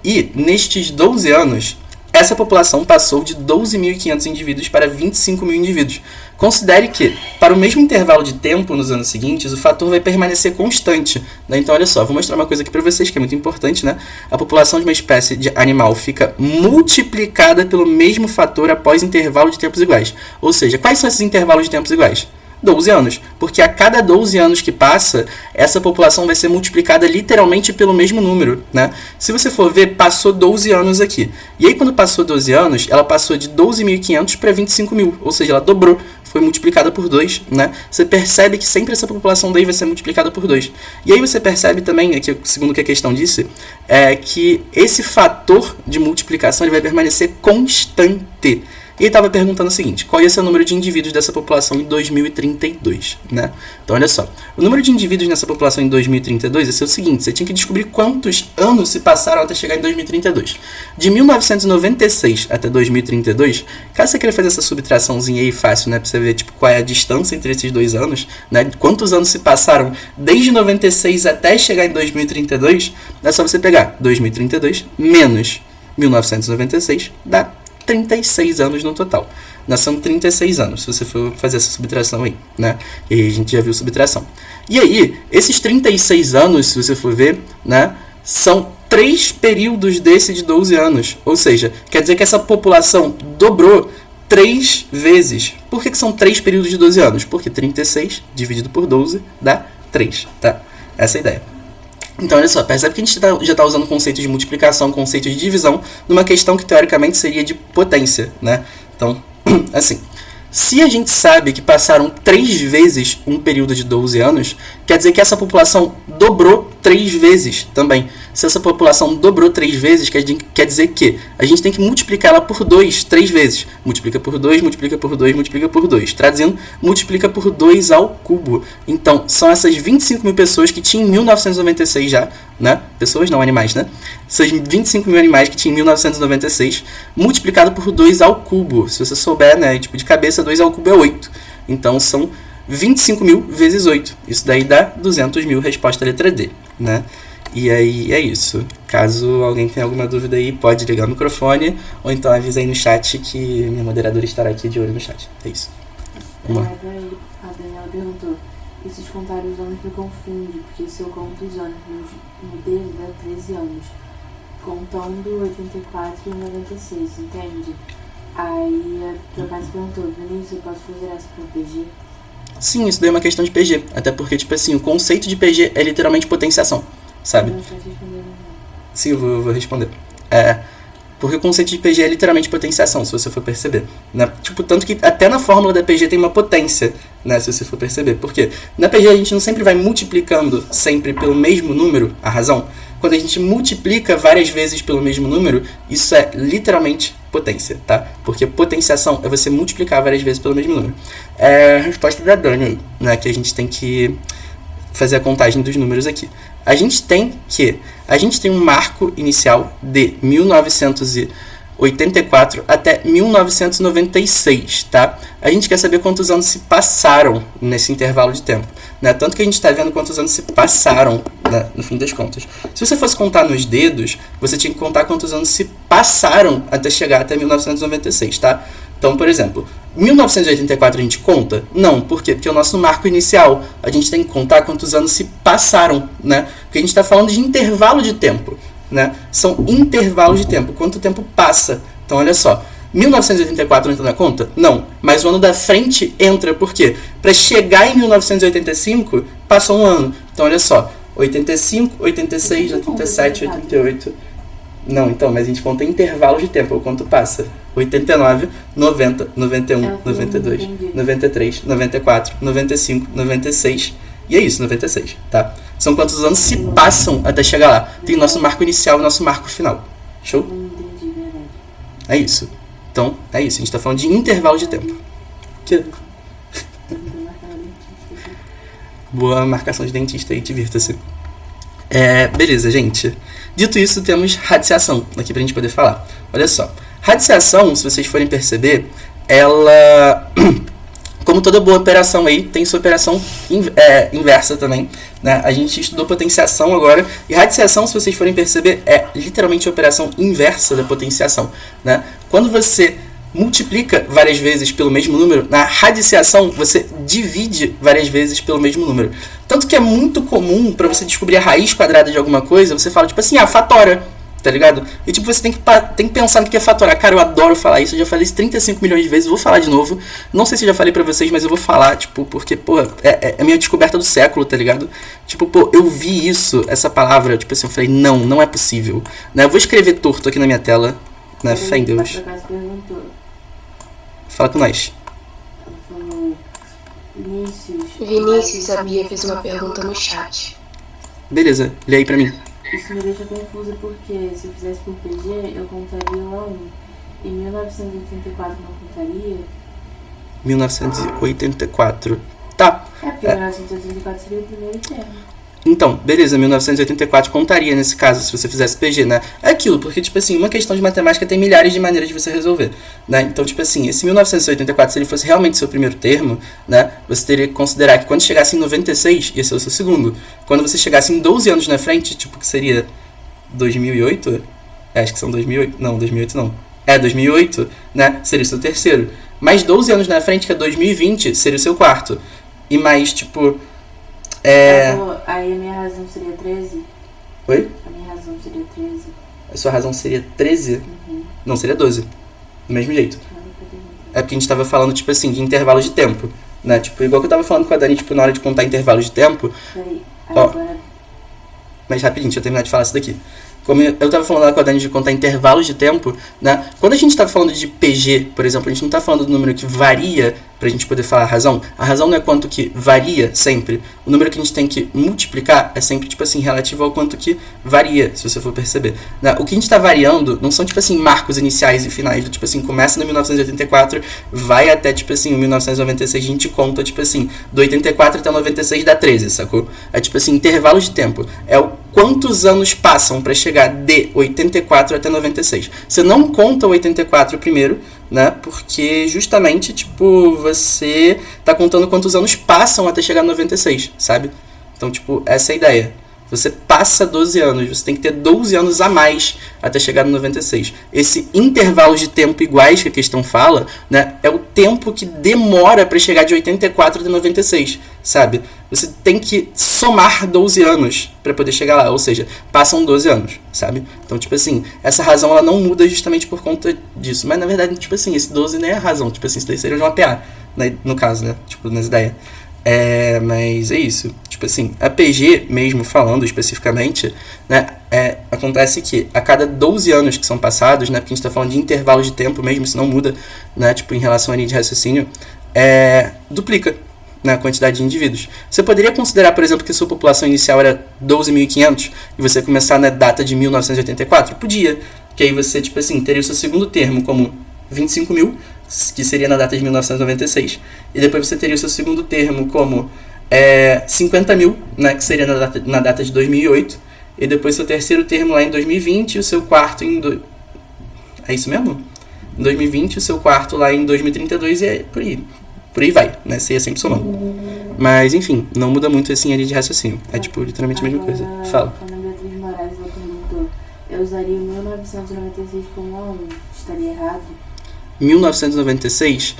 S1: E, nestes 12 anos, essa população passou de 12.500 indivíduos para 25 mil indivíduos. Considere que, para o mesmo intervalo de tempo nos anos seguintes, o fator vai permanecer constante, né? Então, olha só, vou mostrar uma coisa aqui para vocês que é muito importante, né? A população de uma espécie de animal fica multiplicada pelo mesmo fator após intervalo de tempos iguais. Ou seja, quais são esses intervalos de tempos iguais? 12 anos, porque a cada 12 anos que passa, essa população vai ser multiplicada literalmente pelo mesmo número, né? Se você for ver, passou 12 anos aqui. E aí, quando passou 12 anos, ela passou de 12.500 para 25 mil, ou seja, ela dobrou, foi multiplicada por 2, né? Você percebe que sempre essa população daí vai ser multiplicada por 2. E aí você percebe também, aqui, segundo o que a questão disse, é que esse fator de multiplicação ele vai permanecer constante. E ele estava perguntando o seguinte, qual ia ser o número de indivíduos dessa população em 2032, né? Então, olha só, o número de indivíduos nessa população em 2032 ia ser o seguinte, você tinha que descobrir quantos anos se passaram até chegar em 2032. De 1996 até 2032, caso você queira fazer essa subtraçãozinha aí fácil, né, pra você ver, tipo, qual é a distância entre esses dois anos, né, quantos anos se passaram desde 96 até chegar em 2032, é só você pegar 2032 menos 1996, dá 36 anos no total. Nós são 36 anos, se você for fazer essa subtração aí, né? E aí a gente já viu subtração. E aí, esses 36 anos, se você for ver, né, são 3 períodos desse de 12 anos. Ou seja, quer dizer que essa população dobrou 3 vezes. Por que são 3 períodos de 12 anos? Porque 36 dividido por 12 dá 3, tá? Essa é a ideia. Então, olha só, percebe que a gente já está usando conceitos de multiplicação, conceitos de divisão, numa questão que teoricamente seria de potência, né? Então, assim, se a gente sabe que passaram 3 vezes um período de 12 anos, quer dizer que essa população dobrou 3 vezes também. Se essa população dobrou 3 vezes, quer dizer que a gente tem que multiplicar ela por 2 3 vezes. Multiplica por 2, multiplica por 2, multiplica por 2. Traduzindo, multiplica por 2 ao cubo. Então, são essas 25 mil pessoas que tinham em 1996 já, né? Pessoas não, animais, né? Essas 25 mil animais que tinham em 1996, multiplicado por 2 ao cubo. Se você souber, né? Tipo, de cabeça, 2 ao cubo é 8. Então, são 25 mil vezes 8. Isso daí dá 200 mil, resposta letra D, né? E aí é isso. Caso alguém tenha alguma dúvida aí, pode ligar o microfone ou então avisa aí no chat que minha moderadora estará aqui de olho no chat. É isso. Vamos lá.
S3: A Daniela perguntou, esses contar os anos me confunde, porque se eu conto os anos no dedo dá 13 anos, contando 84 e 96, entende? Aí a Jocasta perguntou, Vinícius, eu posso fazer essa pro PG?
S1: Sim, isso daí é uma questão de PG. Até porque, tipo assim, o conceito de PG é literalmente potenciação, sabe? Sim, eu vou responder. Porque o conceito de PG é literalmente potenciação, se você for perceber, né? Tipo, tanto que até na fórmula da PG tem uma potência, né? Se você for perceber. Porque na PG a gente não sempre vai multiplicando sempre pelo mesmo número, a razão. Quando a gente multiplica várias vezes pelo mesmo número, isso é literalmente potência, tá? Porque potenciação é você multiplicar várias vezes pelo mesmo número. É a resposta da Dani aí, né? Que a gente tem que fazer a contagem dos números aqui. A gente tem um marco inicial de 1984 até 1996, tá? A gente quer saber quantos anos se passaram nesse intervalo de tempo, né? Tanto que a gente está vendo quantos anos se passaram, né, no fim das contas. Se você fosse contar nos dedos, você tinha que contar quantos anos se passaram até chegar até 1996, tá? Então, por exemplo, 1984 a gente conta? Não, por quê? Porque é o nosso marco inicial. A gente tem que contar quantos anos se passaram, né? Porque a gente está falando de intervalo de tempo, né? São intervalos de tempo. Quanto tempo passa? Então, olha só. 1984 entra na conta? Não. Mas o ano da frente entra, por quê? Para chegar em 1985, passa um ano. Então, olha só. 85, 86, 87, 88... Não, então, mas a gente conta intervalo de tempo, o quanto passa. 89, 90, 91, 92, 93, 94, 95, 96. E é isso, 96, tá? São quantos anos se passam até chegar lá. Tem o nosso marco inicial e o nosso marco final. Show? É isso. Então, é isso. A gente tá falando de intervalo de tempo. Boa marcação de dentista aí, divirta-se. Beleza, gente. Dito isso, temos radiciação aqui pra gente poder falar. Olha só. Radiciação, se vocês forem perceber, ela como toda boa operação aí, tem sua operação inversa também, né? A gente estudou potenciação agora, e radiciação, se vocês forem perceber, é literalmente a operação inversa da potenciação, né? Quando você multiplica várias vezes pelo mesmo número, na radiciação você divide várias vezes pelo mesmo número. Tanto que é muito comum, para você descobrir a raiz quadrada de alguma coisa, você fala tipo assim, fatora, tá ligado? E tipo, você tem que pensar no que é fatorar. Cara, eu adoro falar isso, eu já falei isso 35 milhões de vezes, vou falar de novo. Não sei se eu já falei pra vocês, mas eu vou falar, tipo, porque, pô, é a minha descoberta do século, tá ligado? Tipo, pô, eu vi isso, essa palavra, tipo assim, eu falei, não é possível. Né? Eu vou escrever torto aqui na minha tela, né? Fé em Deus. Fala com nós.
S4: Vinícius, a Bia fez uma pergunta no chat.
S1: Beleza, lê aí pra mim.
S3: Isso me deixa confusa porque se eu fizesse por PG, eu contaria o A1. E 1984 não contaria?
S1: 1984. Tá.
S3: Porque 1984 seria o primeiro termo.
S1: Então, beleza, 1984 contaria nesse caso, se você fizesse PG, né? É aquilo, porque, tipo assim, uma questão de matemática tem milhares de maneiras de você resolver, né? Então, tipo assim, esse 1984, se ele fosse realmente seu primeiro termo, né? Você teria que considerar que quando chegasse em 96, ia ser o seu segundo. Quando você chegasse em 12 anos na frente, tipo, que seria 2008? Acho que são 2008. Não, 2008 não. 2008, né? Seria o seu terceiro. Mais 12 anos na frente, que é 2020, seria o seu quarto. E mais, tipo...
S3: Aí a minha razão seria 13?
S1: Oi?
S3: A minha razão seria 13.
S1: A sua razão seria 13? Não, seria 12. Do mesmo jeito. É porque a gente tava falando, tipo assim, de intervalos de tempo, né? Tipo, igual que eu tava falando com a Dani, tipo, na hora de contar intervalos de tempo...
S3: Peraí,
S1: agora... Mas rapidinho, deixa eu terminar de falar isso daqui. Como eu tava falando lá com a Dani de contar intervalos de tempo, né? Quando a gente tá falando de PG, por exemplo, a gente não tá falando do número que varia pra gente poder falar a razão. A razão não é quanto que varia sempre. O número que a gente tem que multiplicar é sempre, tipo assim, relativo ao quanto que varia, se você for perceber. Né? O que a gente tá variando não são, tipo assim, marcos iniciais e finais. Do, tipo assim, começa no 1984, vai até, tipo assim, o 1996, a gente conta, tipo assim, do 84 até o 96 dá 13, sacou? É, tipo assim, intervalos de tempo. É o quantos anos passam para chegar de 84 até 96. Você não conta o 84 primeiro, né? Porque justamente, tipo, você tá contando quantos anos passam até chegar no 96, sabe? Então, tipo, essa é a ideia. Você passa 12 anos, você tem que ter 12 anos a mais até chegar no 96. Esse intervalo de tempo iguais que a questão fala, né, é o tempo que demora para chegar de 84 até 96, sabe? Você tem que somar 12 anos para poder chegar lá, ou seja, passam 12 anos, sabe? Então, tipo assim, essa razão ela não muda justamente por conta disso. Mas, na verdade, tipo assim, esse 12 nem é a razão. Tipo assim, isso daí seria uma PA, né, no caso, né? Tipo, nas ideias. Mas é isso. Tipo assim, a PG, mesmo falando especificamente, né, acontece que a cada 12 anos que são passados, né, porque a gente está falando de intervalos de tempo mesmo, isso não muda, né, tipo, em relação à linha de raciocínio, duplica, né, a quantidade de indivíduos. Você poderia considerar, por exemplo, que a sua população inicial era 12.500 e você começar na data de 1984? Podia, que aí você, tipo assim, teria o seu segundo termo como 25 mil, que seria na data de 1996, e depois você teria o seu segundo termo como 50 mil, né, que seria na data de 2008, e depois seu terceiro termo lá em 2020, e o seu quarto é isso mesmo? Em 2020, o seu quarto lá em 2032, e por aí vai, né, você ia sempre somando. Mas, enfim, não muda muito assim a linha de raciocínio, é tipo, literalmente a mesma coisa. Fala.
S3: Quando a Beatriz Moraes perguntou, eu usaria o 1996 como A1, estaria errado?
S1: 1996,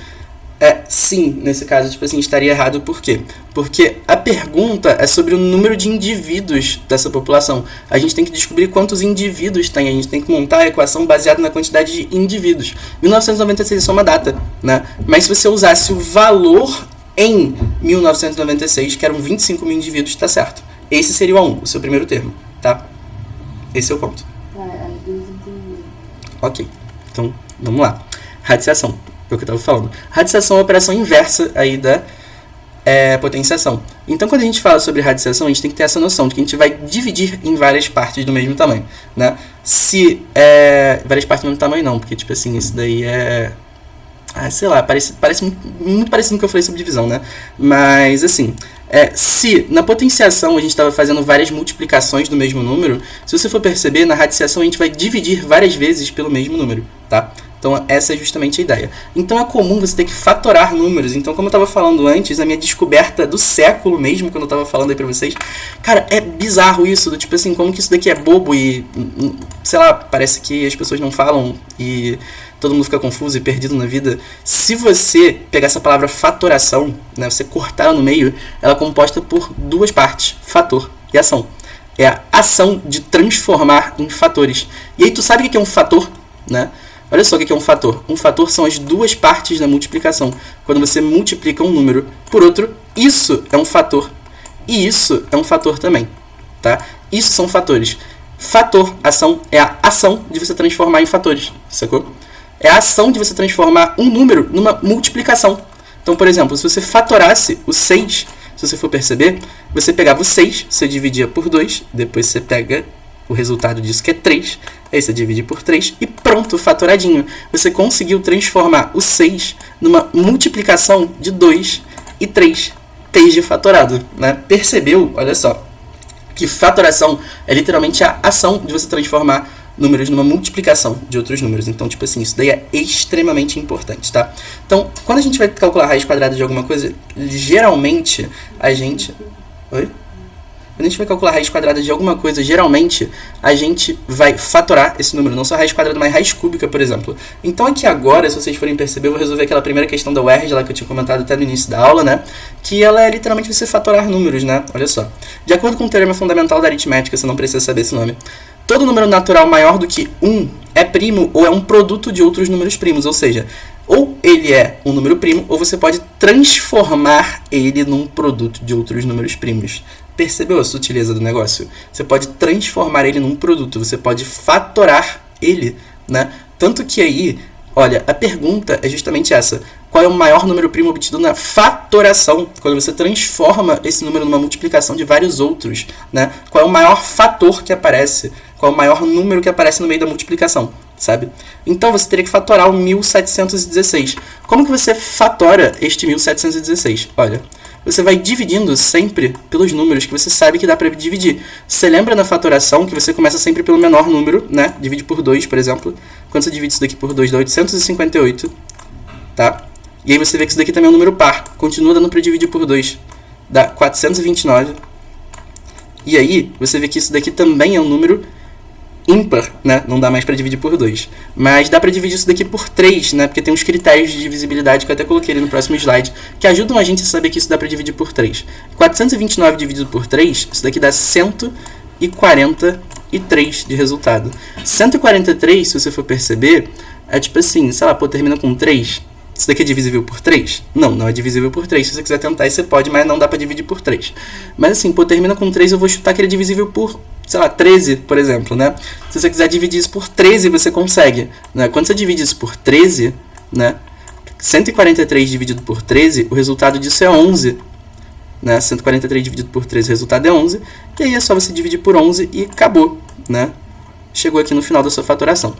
S1: sim, nesse caso, tipo assim, estaria errado. Por quê? Porque a pergunta é sobre o número de indivíduos dessa população. A gente tem que descobrir quantos indivíduos tem, a gente tem que montar a equação baseada na quantidade de indivíduos. 1996 é só uma data, né? Mas se você usasse o valor em 1996, que eram 25 mil indivíduos, tá certo. Esse seria o A1, o seu primeiro termo, tá? Esse é o ponto.
S3: As duas entendidas.
S1: Ok, então vamos lá. Radiciação, é o que eu estava falando. Radiciação é a operação inversa aí da potenciação. Então, quando a gente fala sobre radiciação, a gente tem que ter essa noção de que a gente vai dividir em várias partes do mesmo tamanho, né? Várias partes do mesmo tamanho não, porque, tipo assim, isso daí sei lá, parece muito parecido com o que eu falei sobre divisão, né? Mas, assim, se na potenciação a gente estava fazendo várias multiplicações do mesmo número, se você for perceber, na radiciação a gente vai dividir várias vezes pelo mesmo número, tá? Então essa é justamente a ideia. Então é comum você ter que fatorar números. Então, como eu estava falando antes, a minha descoberta do século mesmo, quando eu estava falando aí pra vocês, cara, é bizarro isso, do tipo assim, como que isso daqui é bobo e, sei lá, parece que as pessoas não falam e todo mundo fica confuso e perdido na vida. Se você pegar essa palavra fatoração, né, você cortar ela no meio, ela é composta por duas partes, fator e ação. É a ação de transformar em fatores. E aí tu sabe o que é um fator, né? Olha só o que é um fator. Um fator são as duas partes da multiplicação. Quando você multiplica um número por outro, isso é um fator. E isso é um fator também, tá? Isso são fatores. Fator, ação, é a ação de você transformar em fatores, sacou? É a ação de você transformar um número numa multiplicação. Então, por exemplo, se você fatorasse o 6, se você for perceber, você pegava o 6, você dividia por 2, depois você pega o resultado disso, que é 3, aí você divide por 3 e pronto, fatoradinho. Você conseguiu transformar o 6 numa multiplicação de 2 e 3. 3 de fatorado, né? Percebeu? Olha só. Que fatoração é literalmente a ação de você transformar números numa multiplicação de outros números. Então, tipo assim, isso daí é extremamente importante, tá? Então, quando a gente vai calcular a raiz quadrada de alguma coisa, geralmente a gente... Oi? Quando a gente vai calcular a raiz quadrada de alguma coisa, geralmente a gente vai fatorar esse número, não só a raiz quadrada, mas raiz cúbica, por exemplo. Então aqui agora, se vocês forem perceber, eu vou resolver aquela primeira questão da UERJ, lá que eu tinha comentado até no início da aula, né? Que ela é literalmente você fatorar números, né? Olha só. De acordo com o teorema fundamental da aritmética, você não precisa saber esse nome, todo número natural maior do que 1 é primo ou é um produto de outros números primos, ou seja, ou ele é um número primo, ou você pode transformar ele num produto de outros números primos. Percebeu a sutileza do negócio? Você pode transformar ele num produto, você pode fatorar ele, né? Tanto que aí, olha, a pergunta é justamente essa. Qual é o maior número primo obtido na fatoração? Quando você transforma esse número numa multiplicação de vários outros, né? Qual é o maior fator que aparece? Qual é o maior número que aparece no meio da multiplicação, sabe? Então você teria que fatorar o 1716. Como que você fatora este 1716? Olha, você vai dividindo sempre pelos números que você sabe que dá para dividir. Você lembra na fatoração que você começa sempre pelo menor número, né? Divide por 2, por exemplo. Quando você divide isso daqui por 2, dá 858, tá? E aí você vê que isso daqui também é um número par. Continua dando para dividir por 2. Dá 429. E aí você vê que isso daqui também é um número ímpar, né? Não dá mais para dividir por 2. Mas dá para dividir isso daqui por 3, né? Porque tem uns critérios de divisibilidade que eu até coloquei ali no próximo slide, que ajudam a gente a saber que isso dá para dividir por 3. 429 dividido por 3, isso daqui dá 143 de resultado. 143, se você for perceber, é tipo assim, sei lá, pô, termina com 3. Isso daqui é divisível por 3? Não, não é divisível por 3. Se você quiser tentar, você pode, mas não dá pra dividir por 3. Mas assim, pô, termina com 3, eu vou chutar que ele é divisível por, sei lá, 13, por exemplo, né? Se você quiser dividir isso por 13, você consegue, né? Quando você divide isso por 13, né? 143 dividido por 13, o resultado disso é 11, né? 143 dividido por 13, o resultado é 11. E aí é só você dividir por 11 e acabou, né? Chegou aqui no final da sua fatoração.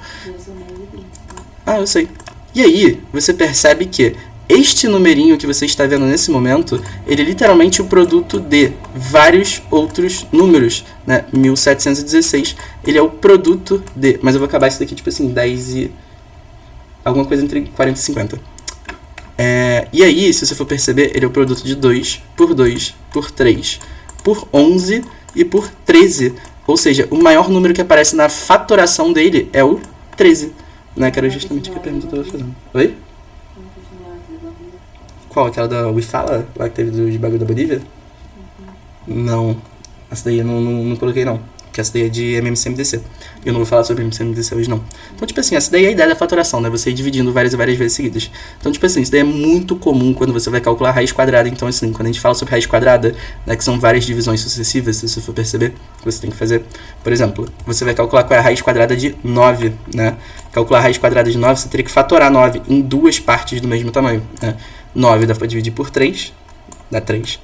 S1: Ah, eu sei. E aí, você percebe que este numerinho que você está vendo nesse momento, ele é literalmente o produto de vários outros números, né? 1716, ele é o produto de... Mas eu vou acabar isso daqui, tipo assim, 10 e... alguma coisa entre 40 e 50. E aí, se você for perceber, ele é o produto de 2 por 2, por 3, por 11 e por 13. Ou seja, o maior número que aparece na fatoração dele é o 13. Né, que era justamente o que a pergunta estava fazendo. Oi? Qual? Aquela da Wifala? Lá que teve do bagulho da Bolívia? Não. Essa daí eu não coloquei, não. Porque essa daí é de MMCMDC. Eu não vou falar sobre MMCMDC hoje, não. Então, tipo assim, essa daí é a ideia da fatoração, né? Você ir dividindo várias e várias vezes seguidas. Então, tipo assim, isso daí é muito comum quando você vai calcular a raiz quadrada. Então, assim, quando a gente fala sobre raiz quadrada, né, que são várias divisões sucessivas, se você for perceber, que você tem que fazer. Por exemplo, você vai calcular qual é a raiz quadrada de 9, né? Calcular a raiz quadrada de 9, você teria que fatorar 9 em duas partes do mesmo tamanho, né? 9 dá para dividir por 3, dá 3.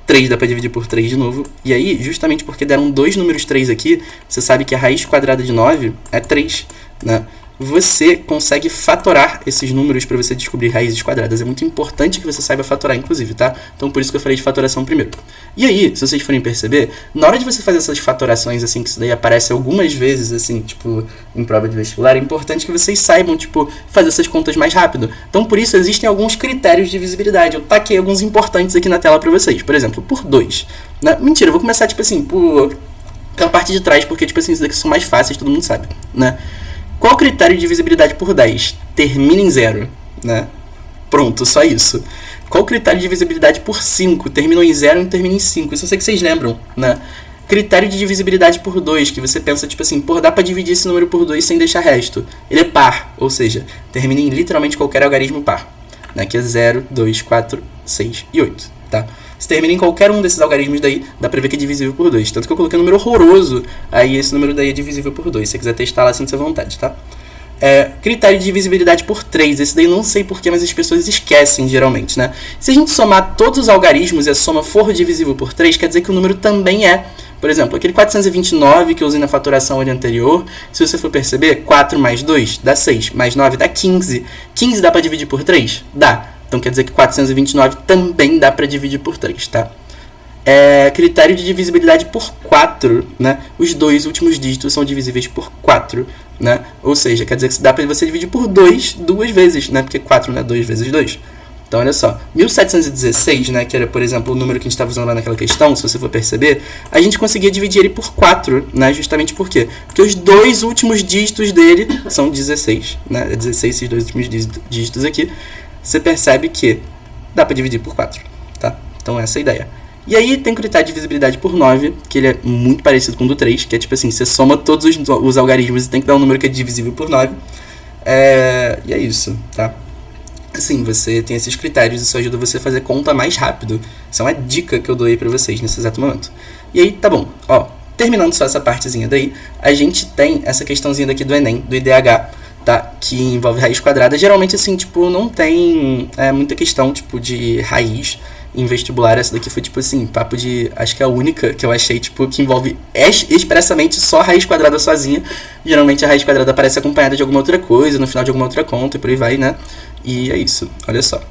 S1: 3 dá para dividir por 3 de novo. E aí, justamente porque deram dois números 3 aqui, você sabe que a raiz quadrada de 9 é 3, né? você consegue fatorar esses números para você descobrir raízes quadradas. É muito importante que você saiba fatorar, inclusive, tá? Então, por isso que eu falei de fatoração primeiro. E aí, se vocês forem perceber, na hora de você fazer essas fatorações, assim, que isso daí aparece algumas vezes, assim, tipo, em prova de vestibular, é importante que vocês saibam, tipo, fazer essas contas mais rápido. Então, por isso, existem alguns critérios de divisibilidade. Eu taquei alguns importantes aqui na tela para vocês. Por exemplo, por 2. Né? Mentira, eu vou começar, tipo assim, pela parte de trás, porque, tipo assim, esses daqui são mais fáceis, todo mundo sabe, né? Qual o critério de divisibilidade por 10? Termina em 0, né? Pronto, só isso. Qual o critério de divisibilidade por 5? Terminou em 0 e termina em 5. Isso eu sei que vocês lembram, né? Critério de divisibilidade por 2, que você pensa, tipo assim, dá pra dividir esse número por 2 sem deixar resto. Ele é par, ou seja, termina em literalmente qualquer algarismo par, né? Que é 0, 2, 4, 6 e 8, tá? Se termina em qualquer um desses algarismos daí, dá pra ver que é divisível por 2. Tanto que eu coloquei um número horroroso, aí esse número daí é divisível por 2. Se você quiser testar lá, assim, de sua vontade, tá? Critério de divisibilidade por 3. Esse daí não sei porquê, mas as pessoas esquecem geralmente, né? Se a gente somar todos os algarismos e a soma for divisível por 3, quer dizer que o número também é. Por exemplo, aquele 429 que eu usei na fatoração ali anterior, se você for perceber, 4 mais 2 dá 6, mais 9 dá 15. 15 dá pra dividir por 3? Dá. Então quer dizer que 429 também dá para dividir por 3, tá? Critério de divisibilidade por 4, né? Os dois últimos dígitos são divisíveis por 4, né? Ou seja, quer dizer que dá para você dividir por 2 duas vezes, né? Porque 4 não é 2 vezes 2. Então, olha só, 1716, né? Que era, por exemplo, o número que a gente estava usando lá naquela questão, se você for perceber, a gente conseguia dividir ele por 4, né? Justamente por quê? Porque os dois últimos dígitos dele são 16, né? É 16 esses dois últimos dígitos aqui. Você percebe que dá para dividir por 4, tá? Então essa é a ideia. E aí tem o critério de divisibilidade por 9, que ele é muito parecido com o do 3, que é tipo assim, você soma todos os algarismos e tem que dar um número que é divisível por 9. E é isso, tá? Assim, você tem esses critérios, isso ajuda você a fazer conta mais rápido. Isso é uma dica que eu dou aí pra vocês nesse exato momento. E aí, tá bom, ó, terminando só essa partezinha daí, a gente tem essa questãozinha daqui do Enem, do IDH, tá? Que envolve raiz quadrada. Geralmente, assim, tipo, não tem muita questão, tipo, de raiz em vestibular. Essa daqui foi, tipo assim, papo de... Acho que é a única que eu achei, tipo, que envolve expressamente só raiz quadrada sozinha. Geralmente a raiz quadrada aparece acompanhada de alguma outra coisa, no final de alguma outra conta e por aí vai, né? E é isso, olha só.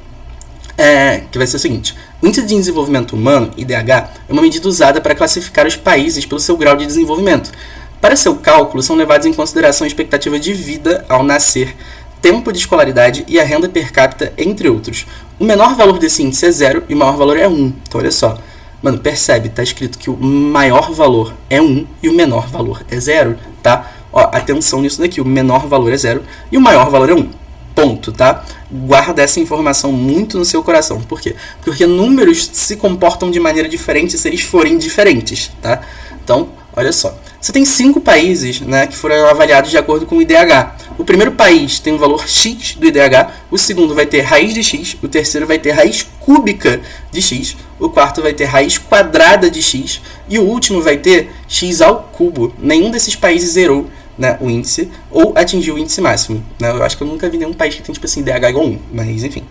S1: Que vai ser o seguinte: o Índice de Desenvolvimento Humano, IDH, é uma medida usada para classificar os países pelo seu grau de desenvolvimento. Para seu cálculo, são levados em consideração a expectativa de vida ao nascer, tempo de escolaridade e a renda per capita, entre outros. O menor valor desse índice é 0 e o maior valor é 1. Então, olha só. Mano, percebe, tá escrito que o maior valor é 1 e o menor valor é 0, tá? Ó, atenção nisso daqui, o menor valor é 0 e o maior valor é 1. Ponto, tá? Guarda essa informação muito no seu coração. Por quê? Porque números se comportam de maneira diferente se eles forem diferentes, tá? Então, olha só. Você tem 5 países, né, que foram avaliados de acordo com o IDH. O primeiro país tem um valor x do IDH, o segundo vai ter raiz de x, o terceiro vai ter raiz cúbica de x, o quarto vai ter raiz quadrada de x e o último vai ter x ao cubo. Nenhum desses países zerou, né, o índice ou atingiu o índice máximo, né? Eu acho que eu nunca vi nenhum país que tem tipo assim IDH igual a 1, mas enfim.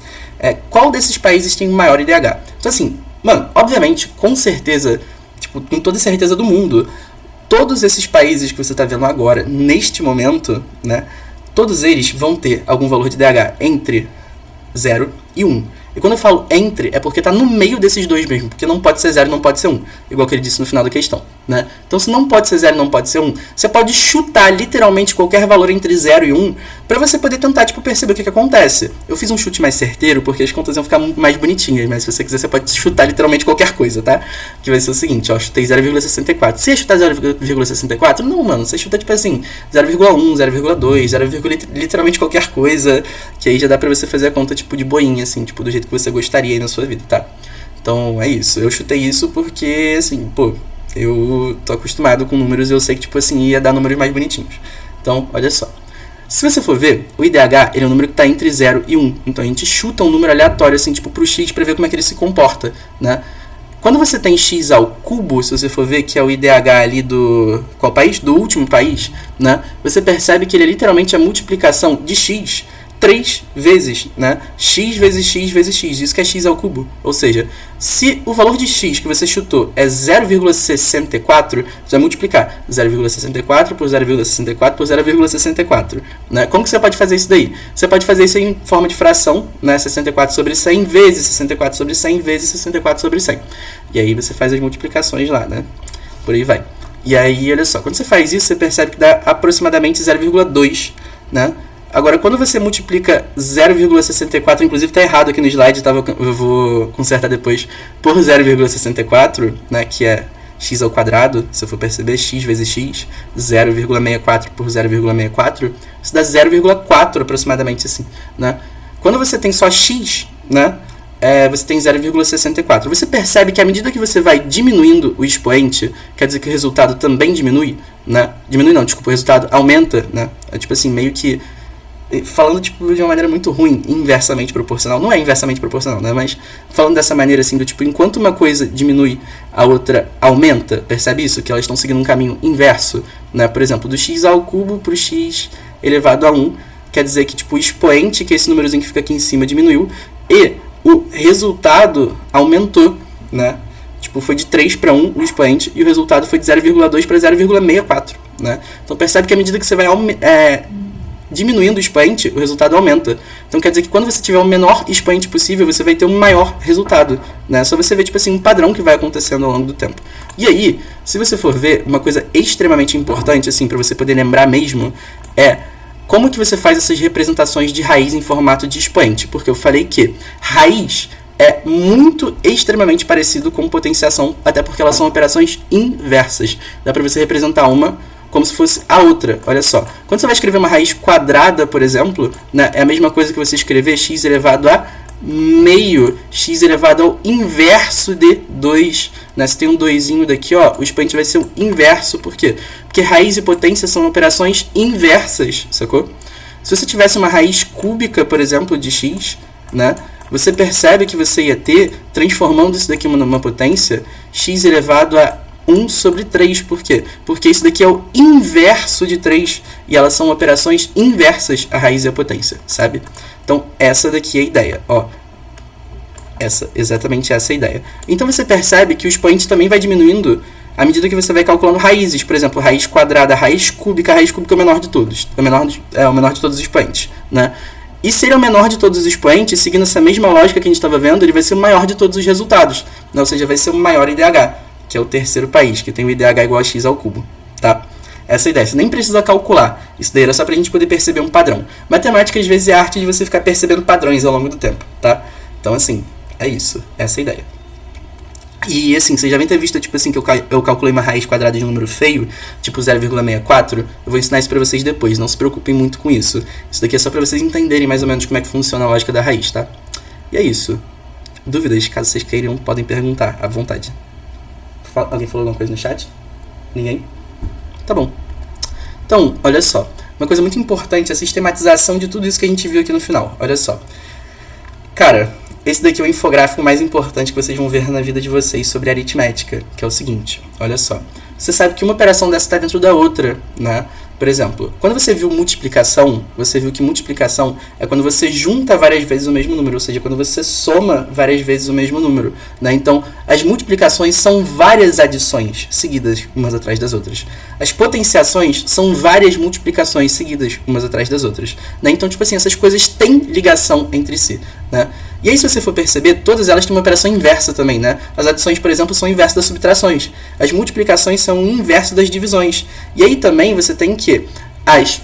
S1: Qual desses países tem o maior IDH? Então assim, mano, obviamente, com certeza, tipo, com toda a certeza do mundo, todos esses países que você está vendo agora, neste momento, né, todos eles vão ter algum valor de IDH entre 0 e 1. E quando eu falo entre, é porque está no meio desses dois mesmo, porque não pode ser 0 e não pode ser 1, igual que ele disse no final da questão, né? Então, se não pode ser 0 e não pode ser 1, você pode chutar literalmente qualquer valor entre 0 e 1 para você poder tentar, tipo, perceber o que acontece. Eu fiz um chute mais certeiro porque as contas iam ficar mais bonitinhas, mas se você quiser, você pode chutar literalmente qualquer coisa, tá? Que vai ser o seguinte, ó, eu chutei 0,64. Você ia chutar 0,64? Não, mano, você chuta, tipo assim, 0,1, 0,2, literalmente qualquer coisa, que aí já dá pra você fazer a conta, tipo, de boinha, assim, tipo, do jeito que você gostaria aí na sua vida, tá? Então, é isso. Eu chutei isso porque, assim, pô, eu tô acostumado com números e eu sei que, tipo assim, ia dar números mais bonitinhos. Então, olha só. Se você for ver, o IDH, ele é um número que tá entre 0 e 1. Então, a gente chuta um número aleatório, assim, tipo, pro x pra ver como é que ele se comporta, né? Quando você tem x ao cubo, se você for ver que é o IDH ali do... Qual país? Do último país, né? Você percebe que ele é literalmente a multiplicação de x 3 vezes, né? X vezes x vezes x, isso que é x ao cubo. Ou seja, se o valor de x que você chutou é 0,64, você vai multiplicar 0,64 por 0,64 por 0,64, né? Como que você pode fazer isso daí? Você pode fazer isso em forma de fração, né? 64 sobre 100 vezes 64 sobre 100 vezes 64 sobre 100. E aí você faz as multiplicações lá, né? Por aí vai. E aí, olha só, quando você faz isso, você percebe que dá aproximadamente 0,2, né? Agora, quando você multiplica 0,64, inclusive está errado aqui no slide, tá? Eu vou consertar depois, por 0,64, né, que é x ao quadrado, se eu for perceber, x vezes x, 0,64 por 0,64, isso dá 0,4 aproximadamente, assim, né? Quando você tem só x, né, você tem 0,64. Você percebe que à medida que você vai diminuindo o expoente, quer dizer que o resultado também diminui, né? Diminui não, desculpa, o resultado aumenta, né? É tipo assim, meio que falando tipo de uma maneira muito ruim, inversamente proporcional. Não é inversamente proporcional, né? Mas falando dessa maneira assim, do tipo, enquanto uma coisa diminui, a outra aumenta. Percebe isso? Que elas estão seguindo um caminho inverso, né? Por exemplo, do x ao cubo para o x elevado a 1, quer dizer que tipo, o expoente, que é esse númerozinho que fica aqui em cima, diminuiu, e o resultado aumentou, né? Tipo, foi de 3 para 1 o expoente, e o resultado foi de 0,2 para 0,64, né? Então percebe que à medida que você vai diminuindo o expoente, o resultado aumenta. Então quer dizer que quando você tiver o menor expoente possível, você vai ter um maior resultado, né? Só você ver, tipo assim, um padrão que vai acontecendo ao longo do tempo. E aí, se você for ver, uma coisa extremamente importante, assim, para você poder lembrar mesmo, é como que você faz essas representações de raiz em formato de expoente. Porque eu falei que raiz é muito extremamente parecido com potenciação, até porque elas são operações inversas. Dá para você representar uma como se fosse a outra. Olha só, quando você vai escrever uma raiz quadrada, por exemplo, né, é a mesma coisa que você escrever x elevado a meio, x elevado ao inverso de 2, né? Se tem um 2zinho daqui, ó, o expoente vai ser o inverso. Por quê? Porque raiz e potência são operações inversas, sacou? Se você tivesse uma raiz cúbica, por exemplo, de x, né, você percebe que você ia ter, transformando isso daqui numa potência, x elevado a 1 sobre 3. Por quê? Porque isso daqui é o inverso de 3. E elas são operações inversas à raiz e à potência, sabe? Então, essa daqui é a ideia. Ó, exatamente essa é a ideia. Então, você percebe que o expoente também vai diminuindo à medida que você vai calculando raízes. Por exemplo, raiz quadrada, raiz cúbica é o menor de todos. É o menor de todos os expoentes, né? E se ele é o menor de todos os expoentes, seguindo essa mesma lógica que a gente estava vendo, ele vai ser o maior de todos os resultados, né? Ou seja, vai ser o maior IDH, que é o terceiro país, que tem o IDH igual a x ao cubo, tá? Essa é a ideia. Você nem precisa calcular. Isso daí era só pra gente poder perceber um padrão. Matemática, às vezes, é a arte de você ficar percebendo padrões ao longo do tempo, tá? Então, assim, é isso. Essa é a ideia. E, assim, vocês já devem ter visto, tipo assim, que eu calculei uma raiz quadrada de um número feio, tipo 0,64. Eu vou ensinar isso pra vocês depois. Não se preocupem muito com isso. Isso daqui é só pra vocês entenderem mais ou menos como é que funciona a lógica da raiz, tá? E é isso. Dúvidas, caso vocês queiram, podem perguntar à vontade. Alguém falou alguma coisa no chat? Ninguém? Tá bom. Então, olha só. Uma coisa muito importante é a sistematização de tudo isso que a gente viu aqui no final. Olha só. Cara, esse daqui é o infográfico mais importante que vocês vão ver na vida de vocês sobre aritmética, que é o seguinte. Olha só. Você sabe que uma operação dessa está dentro da outra, né? Por exemplo, quando você viu multiplicação, você viu que multiplicação é quando você junta várias vezes o mesmo número, ou seja, quando você soma várias vezes o mesmo número, né? Então, as multiplicações são várias adições seguidas umas atrás das outras. As potenciações são várias multiplicações seguidas umas atrás das outras, né? Então, tipo assim, essas coisas têm ligação entre si, né? E aí, se você for perceber, todas elas têm uma operação inversa também, né? As adições, por exemplo, são inversas das subtrações. As multiplicações são o inverso das divisões. E aí também você tem que as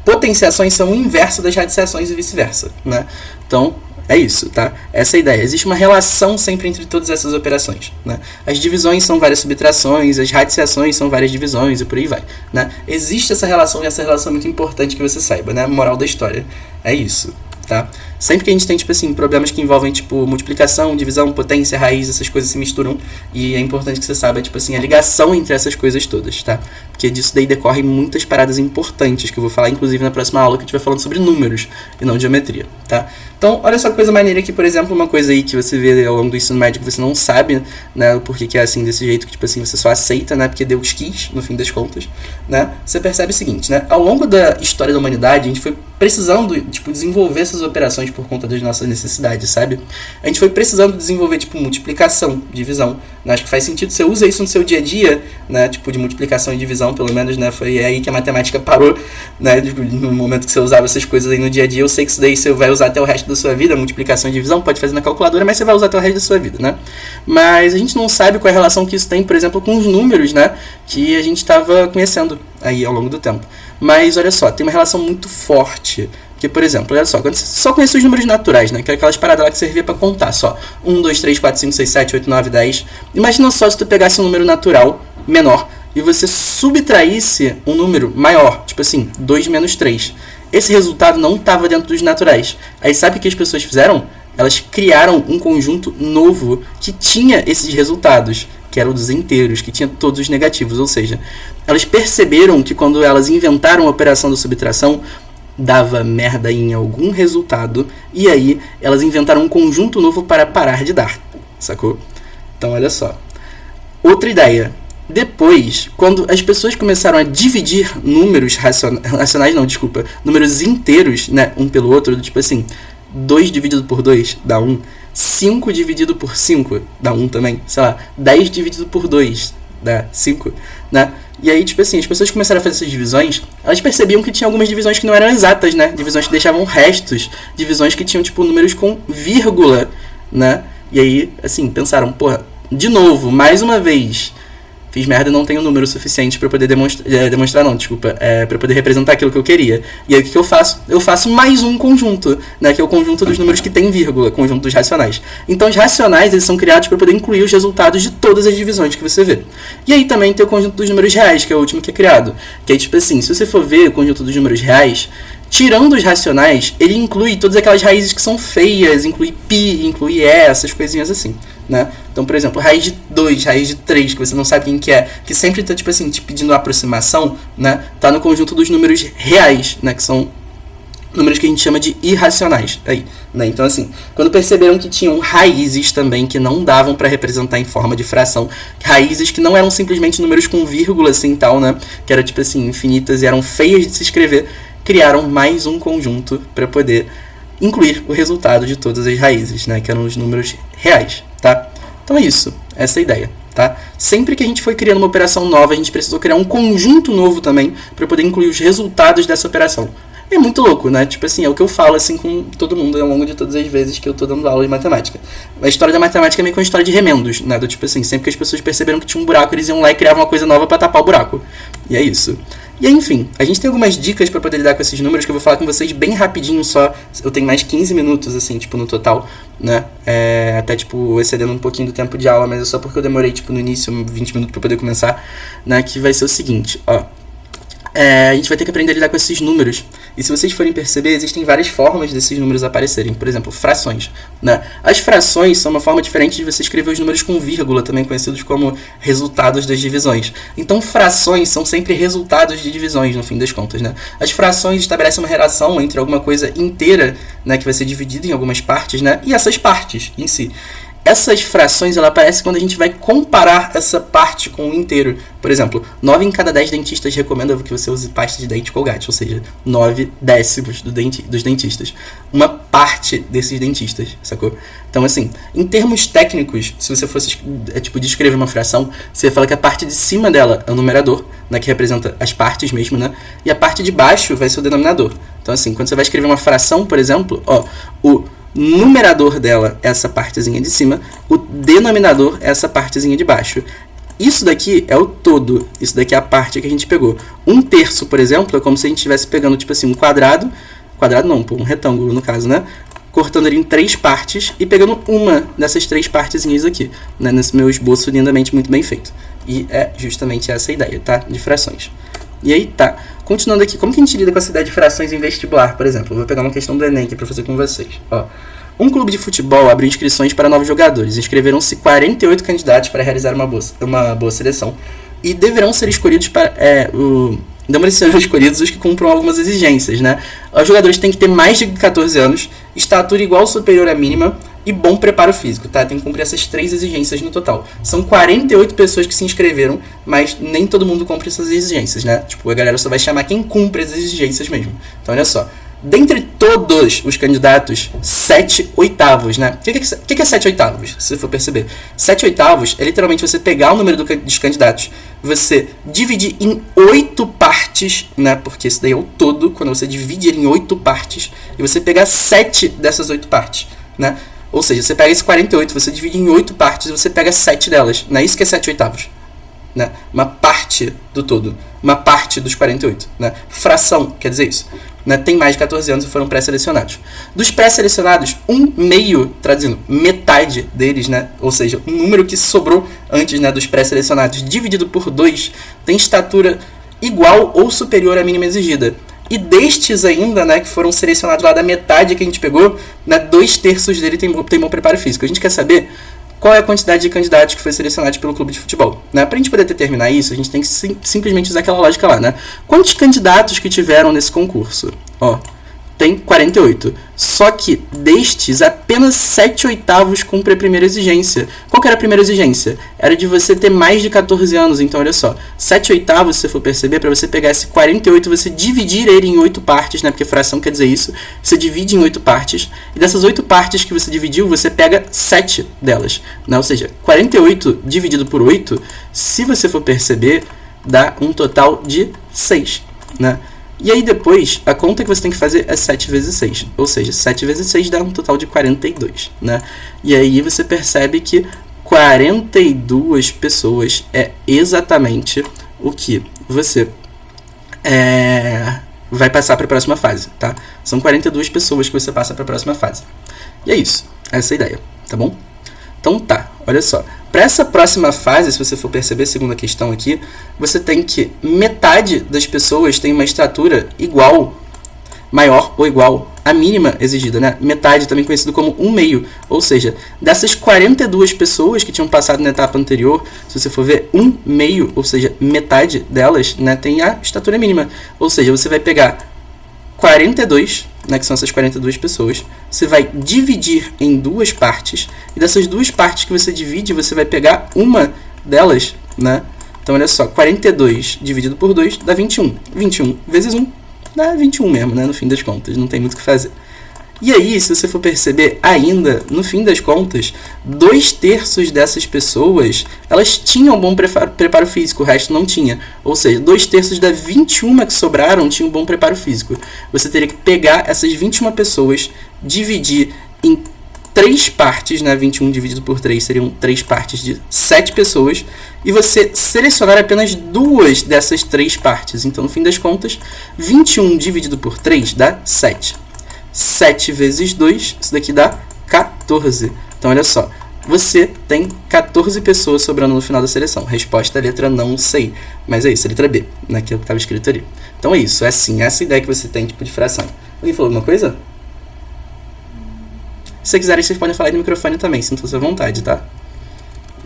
S1: potenciações são o inverso das radiciações e vice-versa, né? Então, é isso, tá? Essa é a ideia. Existe uma relação sempre entre todas essas operações, né? As divisões são várias subtrações, as radiciações são várias divisões e por aí vai, né? Existe essa relação e essa relação é muito importante que você saiba, né? Moral da história. É isso, tá? Sempre que a gente tem, tipo assim, problemas que envolvem, tipo, multiplicação, divisão, potência, raiz, essas coisas se misturam. E é importante que você saiba, tipo assim, a ligação entre essas coisas todas, tá? Porque disso daí decorrem muitas paradas importantes, que eu vou falar, inclusive, na próxima aula, que a gente vai falando sobre números e não geometria, tá? Então, olha só que coisa maneira aqui, por exemplo, uma coisa aí que você vê ao longo do ensino médio que você não sabe, né, o porquê que é assim, desse jeito, que, tipo assim, você só aceita, né, porque Deus quis, no fim das contas, né? Você percebe o seguinte, né? Ao longo da história da humanidade, a gente foi precisando, tipo, desenvolver essas operações por conta das nossas necessidades, sabe? A gente foi precisando desenvolver, tipo, multiplicação, divisão, né? Acho que faz sentido, você usa isso no seu dia a dia, né? Tipo, de multiplicação e divisão, pelo menos, né? Foi aí que a matemática parou, né? Tipo, no momento que você usava essas coisas aí no dia a dia, eu sei que isso daí você vai usar até o resto da sua vida, multiplicação e divisão, pode fazer na calculadora, mas você vai usar até o resto da sua vida, né? Mas a gente não sabe qual é a relação que isso tem, por exemplo, com os números, né? Que a gente estava conhecendo aí ao longo do tempo. Mas, olha só, tem uma relação muito forte. Porque, por exemplo, olha só, quando você só conhece os números naturais, né? Que é aquelas paradas lá que servia pra contar, só. 1, 2, 3, 4, 5, 6, 7, 8, 9, 10. Imagina só se tu pegasse um número natural, menor, e você subtraísse um número maior, tipo assim, 2 menos 3. Esse resultado não estava dentro dos naturais. Aí sabe o que as pessoas fizeram? Elas criaram um conjunto novo que tinha esses resultados, que era o dos inteiros, que tinha todos os negativos. Ou seja, elas perceberam que quando elas inventaram a operação da subtração, dava merda em algum resultado, e aí elas inventaram um conjunto novo para parar de dar, sacou? Então olha só. Outra ideia. Depois, quando as pessoas começaram a dividir números racionais, números inteiros, né, um pelo outro, tipo assim, 2 dividido por 2 dá 1, 5 dividido por 5 dá 1 também, sei lá, 10 dividido por 2 dá 5, né? E aí, tipo assim, as pessoas começaram a fazer essas divisões, elas percebiam que tinha algumas divisões que não eram exatas, né? Divisões que deixavam restos, divisões que tinham, tipo, números com vírgula, né? E aí, assim, pensaram, porra, de novo, mais uma vez, fiz merda e não tenho número suficiente para poder para poder representar aquilo que eu queria. E aí o que eu faço? Eu faço mais um conjunto, né, que é o conjunto dos números que tem vírgula, conjunto dos racionais. Então os racionais, eles são criados para poder incluir os resultados de todas as divisões que você vê. E aí também tem o conjunto dos números reais, que é o último que é criado. Que é tipo assim, se você for ver o conjunto dos números reais, tirando os racionais, ele inclui todas aquelas raízes que são feias, inclui pi, inclui essas coisinhas assim, né? Então, por exemplo, raiz de 2, raiz de 3, que você não sabe quem que é, que sempre tá, tipo assim, te pedindo aproximação, né? Tá no conjunto dos números reais, né? Que são números que a gente chama de irracionais, aí, né? Então, assim, quando perceberam que tinham raízes também que não davam para representar em forma de fração, raízes que não eram simplesmente números com vírgula, assim, tal, né? Que era, tipo assim, infinitas e eram feias de se escrever, criaram mais um conjunto para poder incluir o resultado de todas as raízes, né? Que eram os números reais, tá? Então é isso, essa é a ideia, tá? Sempre que a gente foi criando uma operação nova, a gente precisou criar um conjunto novo também para poder incluir os resultados dessa operação. É muito louco, né? Tipo assim, é o que eu falo assim com todo mundo ao longo de todas as vezes que eu tô dando aula de matemática. A história da matemática é meio que uma história de remendos, né? Do tipo assim, sempre que as pessoas perceberam que tinha um buraco, eles iam lá e criavam uma coisa nova para tapar o buraco. E é isso. E aí, enfim, a gente tem algumas dicas para poder lidar com esses números que eu vou falar com vocês bem rapidinho só. Eu tenho mais 15 minutos, assim, tipo, no total, né? Até, tipo, excedendo um pouquinho do tempo de aula, mas é só porque eu demorei, tipo, no início, 20 minutos para poder começar, né? Que vai ser o seguinte, ó. A gente vai ter que aprender a lidar com esses números. E se vocês forem perceber, existem várias formas desses números aparecerem. Por exemplo, frações, né? As frações são uma forma diferente de você escrever os números com vírgula, também conhecidos como resultados das divisões. Então, frações são sempre resultados de divisões, no fim das contas, né? As frações estabelecem uma relação entre alguma coisa inteira, né, que vai ser dividida em algumas partes, né, e essas partes em si. Essas frações, ela aparecem quando a gente vai comparar essa parte com o inteiro. Por exemplo, 9 em cada 10 dentistas recomendam que você use pasta de dente Colgate, ou seja, 9 décimos dos dentistas. Uma parte desses dentistas, sacou? Então, assim, em termos técnicos, se você fosse descrever uma fração, você fala que a parte de cima dela é o numerador, né, que representa as partes mesmo, né? E a parte de baixo vai ser o denominador. Então, assim, quando você vai escrever uma fração, por exemplo, ó, o numerador dela é essa partezinha de cima, o denominador é essa partezinha de baixo. Isso daqui é o todo, isso daqui é a parte que a gente pegou. 1/3, por exemplo, é como se a gente estivesse pegando, tipo assim, um quadrado não, um retângulo no caso, né? Cortando ele em 3 partes e pegando uma dessas 3 partezinhas aqui, né? Nesse meu esboço lindamente muito bem feito. E é justamente essa a ideia, tá? De frações. E aí tá. Continuando aqui, como que a gente lida com essa ideia de frações em vestibular, por exemplo? Eu vou pegar uma questão do Enem aqui pra fazer com vocês. Ó. Um clube de futebol abriu inscrições para novos jogadores. Inscreveram-se 48 candidatos para realizar uma boa seleção. E deverão ser escolhidos os que cumpram algumas exigências, né? Os jogadores têm que ter mais de 14 anos, estatura igual ou superior à mínima e bom preparo físico, tá? Tem que cumprir essas 3 exigências no total. São 48 pessoas que se inscreveram, mas nem todo mundo cumpre essas exigências, né? Tipo, a galera só vai chamar quem cumpre as exigências mesmo. Então, olha só. Dentre todos os candidatos, 7/8, né? O que é 7/8, se você for perceber? 7/8 é literalmente você pegar o número dos candidatos, você dividir em 8 partes, né? Porque isso daí é o todo, quando você divide ele em 8 partes, e você pegar 7 dessas 8 partes, né? Ou seja, você pega esse 48, você divide em 8 partes e você pega 7 delas, né? Isso que é 7/8, né? Uma parte do todo, uma parte dos 48, né? Fração, quer dizer isso. Né, tem mais de 14 anos e foram pré-selecionados. Dos pré-selecionados, traduzindo, metade deles, né, ou seja, o número que sobrou antes, né, dos pré-selecionados, dividido por 2, tem estatura igual ou superior à mínima exigida. E destes ainda, né, que foram selecionados lá da metade que a gente pegou, né, 2/3 dele tem bom preparo físico. A gente quer saber qual é a quantidade de candidatos que foi selecionados pelo clube de futebol, né? Pra gente poder determinar isso, a gente tem que simplesmente usar aquela lógica lá, né? Quantos candidatos que tiveram nesse concurso? Ó, tem 48. Só que destes, apenas 7/8 cumpre a primeira exigência. Qual que era a primeira exigência? Era de você ter mais de 14 anos. Então, olha só. 7/8, se você for perceber, para você pegar esse 48, você dividir ele em 8 partes, né? Porque fração quer dizer isso. Você divide em 8 partes. E dessas 8 partes que você dividiu, você pega 7 delas, né? Ou seja, 48 dividido por 8, se você for perceber, dá um total de 6, né? E aí depois, a conta que você tem que fazer é 7 vezes 6. Ou seja, 7 vezes 6 dá um total de 42, né? E aí você percebe que 42 pessoas é exatamente o que você vai passar para a próxima fase, tá? São 42 pessoas que você passa para a próxima fase. E é isso. Essa é a ideia, tá bom? Então tá, olha só. Para essa próxima fase, se você for perceber, segundo a questão aqui, você tem que metade das pessoas tem uma estatura igual, maior ou igual à mínima exigida, né? Metade, também conhecido como 1/2. Ou seja, dessas 42 pessoas que tinham passado na etapa anterior, se você for ver, 1/2, ou seja, metade delas, né, tem a estatura mínima. Ou seja, você vai pegar 42, né, que são essas 42 pessoas, você vai dividir em 2 partes, e dessas 2 partes que você divide, você vai pegar uma delas, né? Então, olha só, 42 dividido por 2 dá 21. 21 vezes 1 dá 21 mesmo, né, no fim das contas, não tem muito o que fazer. E aí, se você for perceber, ainda, no fim das contas, 2/3 dessas pessoas, elas tinham bom preparo físico, o resto não tinha. Ou seja, 2/3 das 21 que sobraram tinham bom preparo físico. Você teria que pegar essas 21 pessoas, dividir em 3 partes, né? 21 dividido por 3 seriam 3 partes de 7 pessoas, e você selecionar apenas 2 dessas 3 partes. Então, no fim das contas, 21 dividido por 3 dá 7. 7 vezes 2, isso daqui dá 14. Então, olha só, você tem 14 pessoas sobrando no final da seleção. Resposta, letra não sei. Mas é isso, letra B, naquilo que estava escrito ali. Então é isso, é assim, essa ideia que você tem, tipo, de fração. Alguém falou alguma coisa? Se vocês quiserem, vocês podem falar no microfone também, sintam-se à vontade, tá?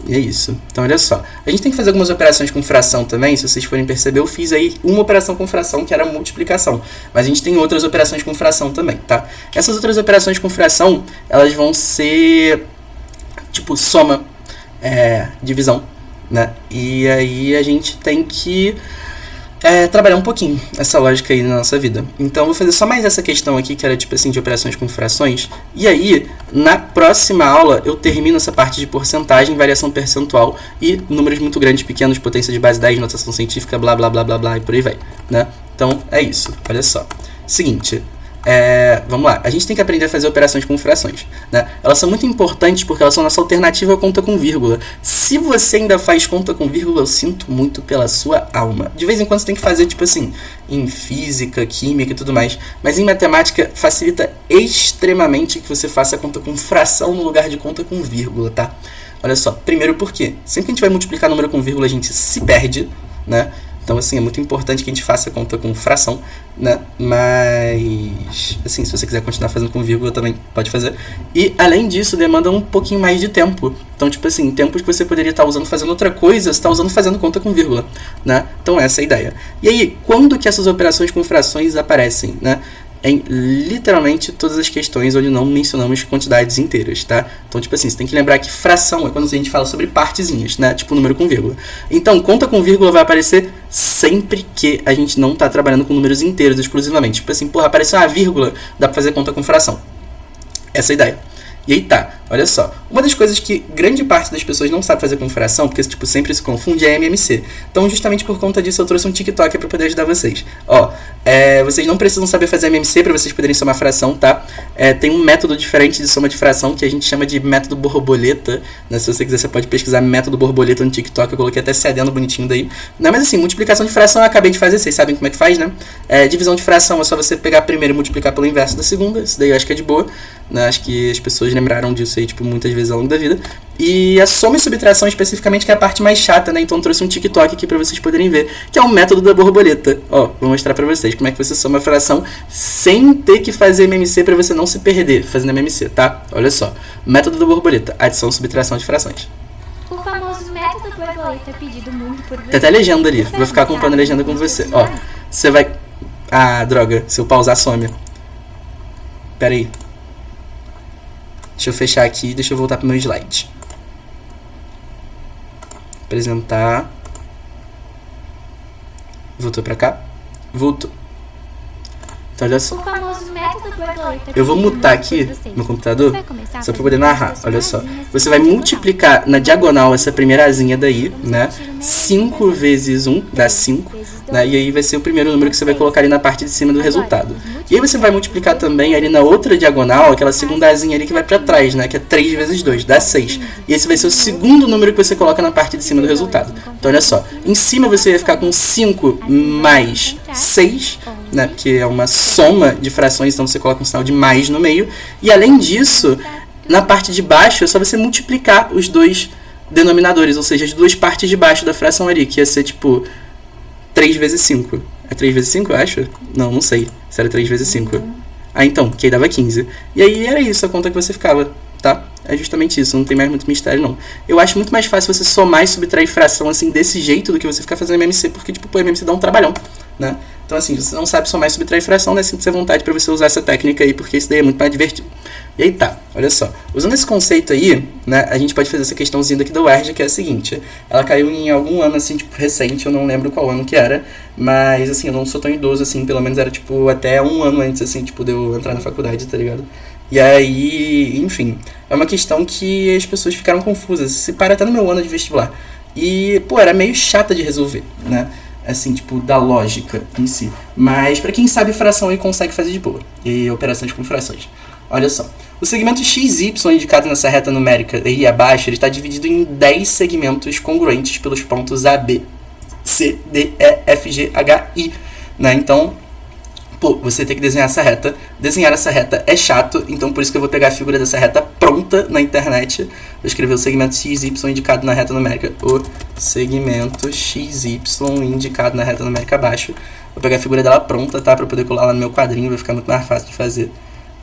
S1: E é isso. Então, olha só. A gente tem que fazer algumas operações com fração também. Se vocês forem perceber, eu fiz aí uma operação com fração, que era a multiplicação. Mas a gente tem outras operações com fração também, tá? Essas outras operações com fração, elas vão ser, tipo, soma, divisão, né? E aí a gente tem que trabalhar um pouquinho essa lógica aí na nossa vida. Então, eu vou fazer só mais essa questão aqui, que era tipo assim, de operações com frações. E aí, na próxima aula, eu termino essa parte de porcentagem, variação percentual e números muito grandes, pequenos, potência de base 10, notação científica, blá, blá, blá, blá, blá, e por aí vai, né? Então, é isso. Olha só. Seguinte. Vamos lá, a gente tem que aprender a fazer operações com frações, né? Elas são muito importantes porque elas são nossa alternativa à conta com vírgula. Se você ainda faz conta com vírgula, eu sinto muito pela sua alma. De vez em quando você tem que fazer, tipo assim, em física, química e tudo mais, mas em matemática facilita extremamente que você faça conta com fração no lugar de conta com vírgula, tá? Olha só, primeiro porque sempre que a gente vai multiplicar número com vírgula, a gente se perde, né? Então, assim, é muito importante que a gente faça a conta com fração, né? Mas, assim, se você quiser continuar fazendo com vírgula, também pode fazer. E, além disso, demanda um pouquinho mais de tempo. Então, tipo assim, tempos que você poderia estar usando fazendo outra coisa, você está usando fazendo conta com vírgula, né? Então, essa é a ideia. E aí, quando que essas operações com frações aparecem, né? Em literalmente todas as questões onde não mencionamos quantidades inteiras, tá? Então, tipo assim, você tem que lembrar que fração é quando a gente fala sobre partezinhas, né? Tipo número com vírgula. Então, conta com vírgula vai aparecer sempre que a gente não tá trabalhando com números inteiros exclusivamente. Tipo assim, porra, apareceu uma vírgula, dá pra fazer conta com fração. Essa é a ideia. E aí tá, olha só. Uma das coisas que grande parte das pessoas não sabe fazer com fração, porque tipo, sempre se confunde, é MMC. Então, justamente por conta disso, eu trouxe um TikTok para poder ajudar vocês. Ó, vocês não precisam saber fazer MMC para vocês poderem somar fração, tá? Tem um método diferente de soma de fração que a gente chama de método borboleta, né? Se você quiser, você pode pesquisar método borboleta no TikTok. Eu coloquei até cedendo bonitinho daí. Não, mas assim, multiplicação de fração eu acabei de fazer, vocês sabem como é que faz, né? Divisão de fração é só você pegar a primeira e multiplicar pelo inverso da segunda. Isso daí eu acho que é de boa, né? Acho que as pessoas lembraram disso aí, tipo, muitas vezes ao longo da vida. E a soma e subtração especificamente, que é a parte mais chata, né? Então eu trouxe um TikTok aqui pra vocês poderem ver, que é o método da borboleta. Ó, vou mostrar pra vocês como é que você soma a fração sem ter que fazer MMC pra você não se perder fazendo MMC, tá? Olha só. Método da borboleta, adição, subtração de frações.
S5: O famoso método borboleta é pedido muito por você.
S1: Tem até legenda ali, vou ficar acompanhando a legenda com você. Ó, você vai... Ah, droga, se eu pausar, some. Pera aí. Deixa eu fechar aqui e deixa eu voltar pro meu slide. Apresentar. Voltou pra cá? Voltou. Então, olha só.
S5: O famoso método borboleta.
S1: Eu vou mutar aqui no computador só pra poder narrar. Olha só. Você vai multiplicar na diagonal essa primeira asinha daí, né? 5 vezes 1 dá 5, né? E aí vai ser o primeiro número que você vai colocar ali na parte de cima do resultado. E aí você vai multiplicar também ali na outra diagonal, aquela segunda asinha ali que vai pra trás, né? Que é 3 vezes 2, dá 6. E esse vai ser o segundo número que você coloca na parte de cima do resultado. Então, olha só. Em cima você vai ficar com 5 mais 6, né? Porque é uma soma de frações, então você coloca um sinal de mais no meio. E além disso, na parte de baixo é só você multiplicar os dois denominadores, ou seja, as duas partes de baixo da fração ali, que ia ser tipo 3 vezes 5. É 3 vezes 5, eu acho? Não sei se era 3 vezes 5. Ah, então, que aí dava 15. E aí era isso a conta que você ficava, tá? É justamente isso, não tem mais muito mistério, não. Eu acho muito mais fácil você somar e subtrair fração assim, desse jeito, do que você ficar fazendo MMC, porque, tipo, o MMC dá um trabalhão, né? Então, assim, você não sabe somar e subtrair fração, né? Sinta-se à vontade pra você usar essa técnica aí, porque isso daí é muito mais divertido. E aí tá, olha só. Usando esse conceito aí, né, a gente pode fazer essa questãozinha daqui da UERJ, que é a seguinte. Ela caiu em algum ano, assim, tipo, recente, eu não lembro qual ano que era, mas, assim, eu não sou tão idoso, assim, pelo menos era, tipo, até um ano antes, assim, tipo, de eu entrar na faculdade, tá ligado? E aí, enfim, é uma questão que as pessoas ficaram confusas. Se para até no meu ano de vestibular. E, pô, era meio chata de resolver, né? Assim, tipo, da lógica em si. Mas pra quem sabe fração aí consegue fazer de boa. E operações com frações. Olha só. O segmento XY indicado nessa reta numérica aí abaixo, ele está dividido em 10 segmentos congruentes pelos pontos A, B, C, D, E, F, G, H, I. Né? Então, pô, você tem que desenhar essa reta. Desenhar essa reta é chato, então por isso que eu vou pegar a figura dessa reta pronta na internet. Vou escrever o segmento XY indicado na reta numérica. O segmento XY indicado na reta numérica abaixo. Vou pegar a figura dela pronta, tá? Pra poder colar lá no meu quadrinho, vai ficar muito mais fácil de fazer.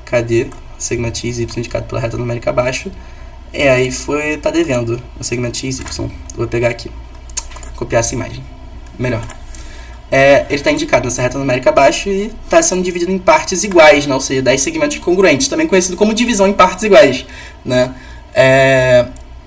S1: Cadê? O segmento XY indicado pela reta numérica abaixo. Aí tá devendo o segmento XY. Vou pegar aqui. Copiar essa imagem. Melhor. Ele está indicado nessa reta numérica abaixo e está sendo dividido em partes iguais, né? Ou seja, 10 segmentos congruentes, também conhecido como divisão em partes iguais, né?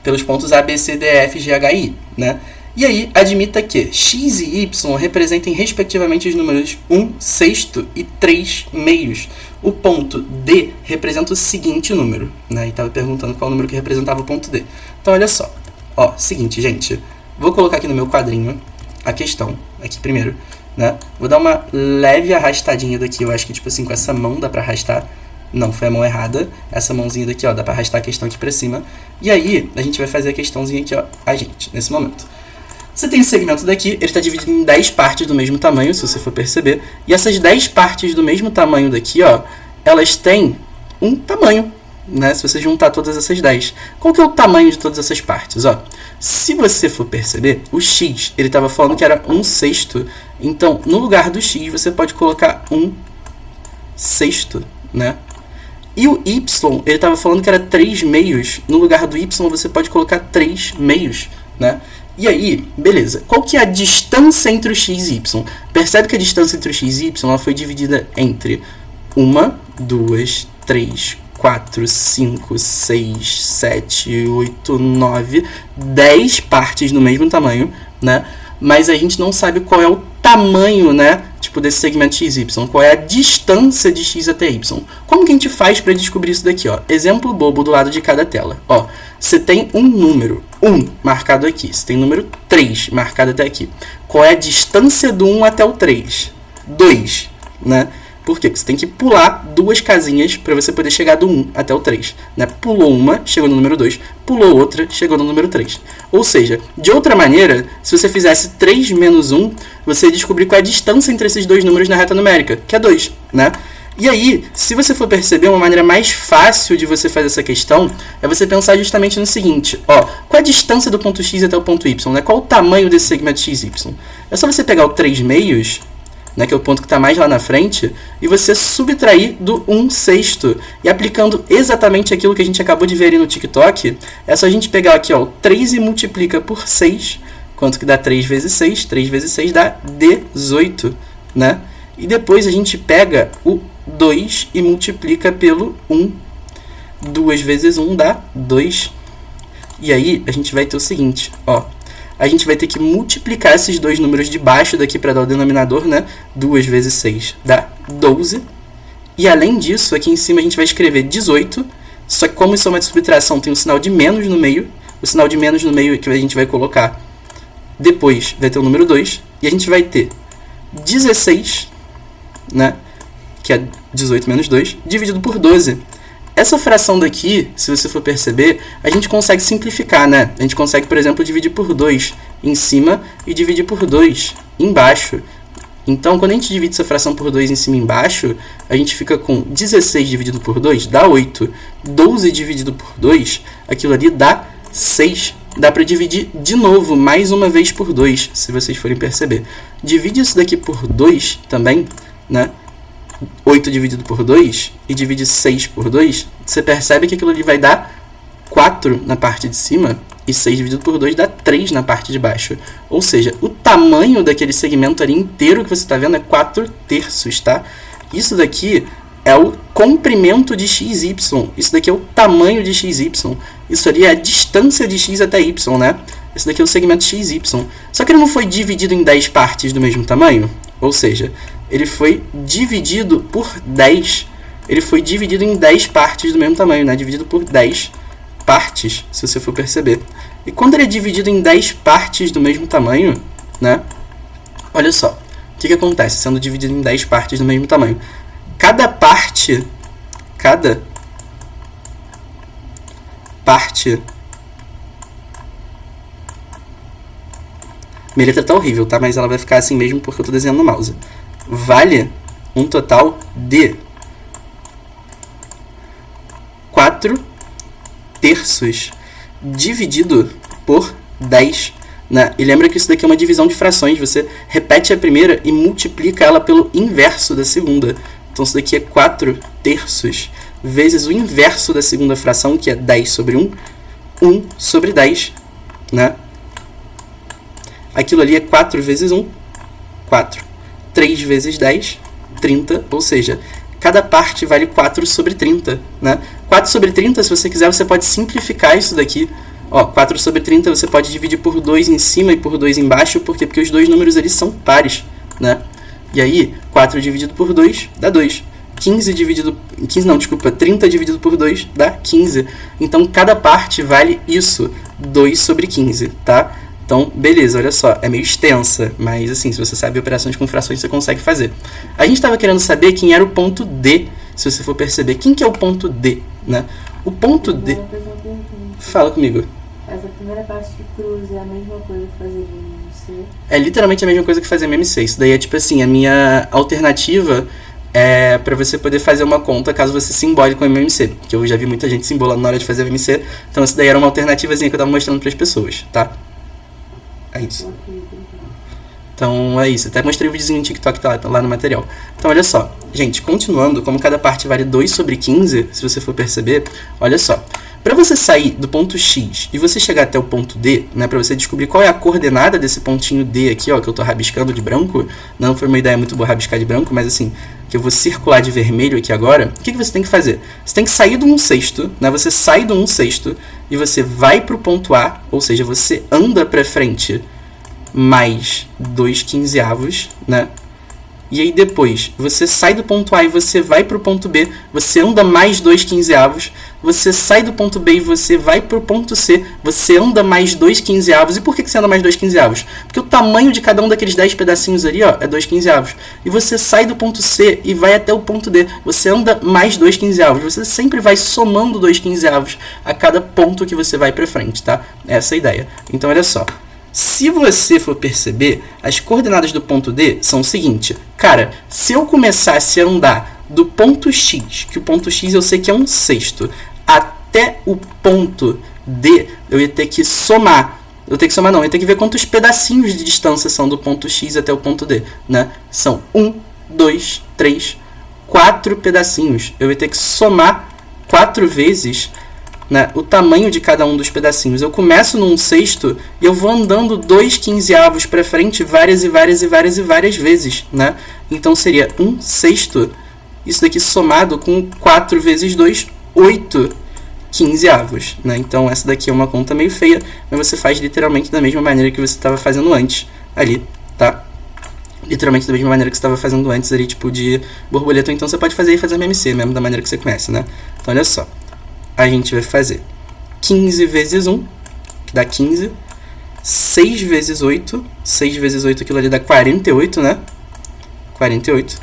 S1: Pelos pontos A, B, C, D, F, G, H, I, né? E aí, admita que x e y representem respectivamente os números 1/6 e 3/2. O ponto D representa o seguinte número, né? E estava perguntando qual número que representava o ponto D. Então, olha só. Ó, seguinte, gente. Vou colocar aqui no meu quadrinho a questão, aqui primeiro, né? Vou dar uma leve arrastadinha daqui, eu acho que, tipo assim, com essa mão dá pra arrastar. Não, foi a mão errada. Essa mãozinha daqui, ó, dá pra arrastar a questão aqui pra cima. E aí, a gente vai fazer a questãozinha aqui, ó, a gente, nesse momento. Você tem esse segmento daqui, ele está dividido em 10 partes do mesmo tamanho, se você for perceber. E essas 10 partes do mesmo tamanho daqui, ó, elas têm um tamanho, né? Se você juntar todas essas 10. Qual que é o tamanho de todas essas partes? Ó, se você for perceber, o x, ele estava falando que era 1/6. Então, no lugar do x, você pode colocar 1/6, né? E o y, ele estava falando que era 3/2. No lugar do y, você pode colocar 3/2, né? E aí, beleza. Qual que é a distância entre o x e y? Percebe que a distância entre o x e y ela foi dividida entre 1, 2, 3, 4, 5, 6, 7, 8, 9, 10 partes no mesmo tamanho, né? Mas a gente não sabe qual é o tamanho, né? Tipo, desse segmento XY. Qual é a distância de x até y. Como que a gente faz para descobrir isso daqui, ó? Exemplo bobo do lado de cada tela. Ó, você tem um número 1 marcado aqui. Você tem o número 3 marcado até aqui. Qual é a distância do 1 até o 3? 2, né? Por quê? Porque você tem que pular 2 casinhas para você poder chegar do 1 até o 3. Né? Pulou uma, chegou no número 2. Pulou outra, chegou no número 3. Ou seja, de outra maneira, se você fizesse 3 menos 1, você ia descobrir qual é a distância entre esses dois números na reta numérica, que é 2. Né? E aí, se você for perceber, uma maneira mais fácil de você fazer essa questão é você pensar justamente no seguinte. Ó, qual é a distância do ponto x até o ponto y? Né? Qual o tamanho desse segmento xy? É só você pegar o 3/2, né, que é o ponto que está mais lá na frente, e você subtrair do 1/6. E aplicando exatamente aquilo que a gente acabou de ver ali no TikTok, é só a gente pegar aqui, ó, o 3 e multiplica por 6. Quanto que dá 3 vezes 6? 3 vezes 6 dá 18, né? E depois a gente pega o 2 e multiplica pelo 1. 2 vezes 1 dá 2. E aí a gente vai ter o seguinte, ó. A gente vai ter que multiplicar esses dois números de baixo daqui para dar o denominador, né? 2 vezes 6 dá 12. E além disso, aqui em cima a gente vai escrever 18. Só que como isso é uma subtração, tem um sinal de menos no meio. O sinal de menos no meio que a gente vai colocar depois vai ter o número 2. E a gente vai ter 16, né? Que é 18 menos 2, dividido por 12. Essa fração daqui, se você for perceber, a gente consegue simplificar, né? A gente consegue, por exemplo, dividir por 2 em cima e dividir por 2 embaixo. Então, quando a gente divide essa fração por 2 em cima e embaixo, a gente fica com 16 dividido por 2 dá 8. 12 dividido por 2, aquilo ali dá 6. Dá para dividir de novo, mais uma vez por 2, se vocês forem perceber. Divide isso daqui por 2 também, né? 8 dividido por 2 e divide 6 por 2, você percebe que aquilo ali vai dar 4 na parte de cima e 6 dividido por 2 dá 3 na parte de baixo. Ou seja, o tamanho daquele segmento ali inteiro que você está vendo é 4/3, tá? Isso daqui é o comprimento de XY. Isso daqui é o tamanho de XY. Isso ali é a distância de x até y, né? Esse daqui é o segmento XY. Só que ele não foi dividido em 10 partes do mesmo tamanho. Ou seja, ele foi dividido por 10. Ele foi dividido em 10 partes do mesmo tamanho, né? Dividido por 10 partes, se você for perceber. E quando ele é dividido em 10 partes do mesmo tamanho, né? Olha só, o que acontece sendo dividido em 10 partes do mesmo tamanho? Cada parte... Minha letra tá horrível, tá? Mas ela vai ficar assim mesmo porque eu tô desenhando no mouse. Vale um total de 4/3 dividido por 10. Né? E lembra que isso daqui é uma divisão de frações. Você repete a primeira e multiplica ela pelo inverso da segunda. Então isso daqui é 4/3 vezes o inverso da segunda fração, que é 10 sobre 1. 1 sobre 10. Né? Aquilo ali é 4 vezes 1, 4. 3 vezes 10, 30. Ou seja, cada parte vale 4 sobre 30. Né? 4 sobre 30, se você quiser, você pode simplificar isso daqui. Ó, 4 sobre 30 você pode dividir por 2 em cima e por 2 embaixo. Por quê? Porque os dois números ali são pares. Né? E aí, 4 dividido por 2 dá 2. 30 dividido por 2 dá 15. Então, cada parte vale isso, 2 sobre 15, tá? Então, beleza, olha só, é meio extensa, mas assim, se você sabe operações com frações, você consegue fazer. A gente estava querendo saber quem era o ponto D, se você for perceber. Quem que é o ponto D, né? O ponto D... Fala comigo.
S3: Essa primeira parte de cruz é a mesma coisa que fazer em MC?
S1: É literalmente a mesma coisa que fazer em MC. Isso daí é tipo assim, a minha alternativa para você poder fazer uma conta caso você se embole com o MMC, que eu já vi muita gente se embolando na hora de fazer MMC, então isso daí era uma alternativazinha que eu tava mostrando para as pessoas, tá? É isso. Então é isso, até mostrei o videozinho no TikTok que tá lá no material. Então olha só, gente, continuando, como cada parte vale 2/15, se você for perceber, olha só. Para você sair do ponto X e você chegar até o ponto D, né, para você descobrir qual é a coordenada desse pontinho D aqui, ó, que eu tô rabiscando de branco, não foi uma ideia muito boa rabiscar de branco, mas assim, que eu vou circular de vermelho aqui agora, o que você tem que fazer? Você tem que sair do 1/6, né, você sai do 1/6 e você vai pro ponto A, ou seja, você anda para frente mais 2/15, né? E aí depois, você sai do ponto A e você vai para o ponto B, você anda mais 2/15, você sai do ponto B e você vai para o ponto C, você anda mais 2/15. E por que você anda mais 2/15? Porque o tamanho de cada um daqueles 10 pedacinhos ali, ó, é 2/15. E você sai do ponto C e vai até o ponto D, você anda mais 2/15. Você sempre vai somando 2/15 a cada ponto que você vai para frente, tá? Essa é a ideia. Então, olha só. Se você for perceber, as coordenadas do ponto D são o seguinte. Cara, se eu começasse a andar do ponto X, que o ponto X eu sei que é 1/6, até o ponto D, eu ia ter que somar. Eu ia ter que ver quantos pedacinhos de distância são do ponto X até o ponto D, né? São 1, 2, 3, 4 pedacinhos. Eu ia ter que somar 4 vezes, né, o tamanho de cada um dos pedacinhos. Eu começo no 1/6 e eu vou andando 2/15 para frente várias vezes, né? Então seria 1/6, isso daqui somado com 4 vezes 2, 8/15, né? Então essa daqui é uma conta meio feia, mas você faz literalmente da mesma maneira que você estava fazendo antes ali, tá? Literalmente da mesma maneira que você estava fazendo antes ali, tipo de borboleta. Então você pode fazer MMC, mesmo da maneira que você conhece, né? Então olha só. A gente vai fazer 15 vezes 1, que dá 15. 6 vezes 8. 6 vezes 8, aquilo ali dá 48, né? 48.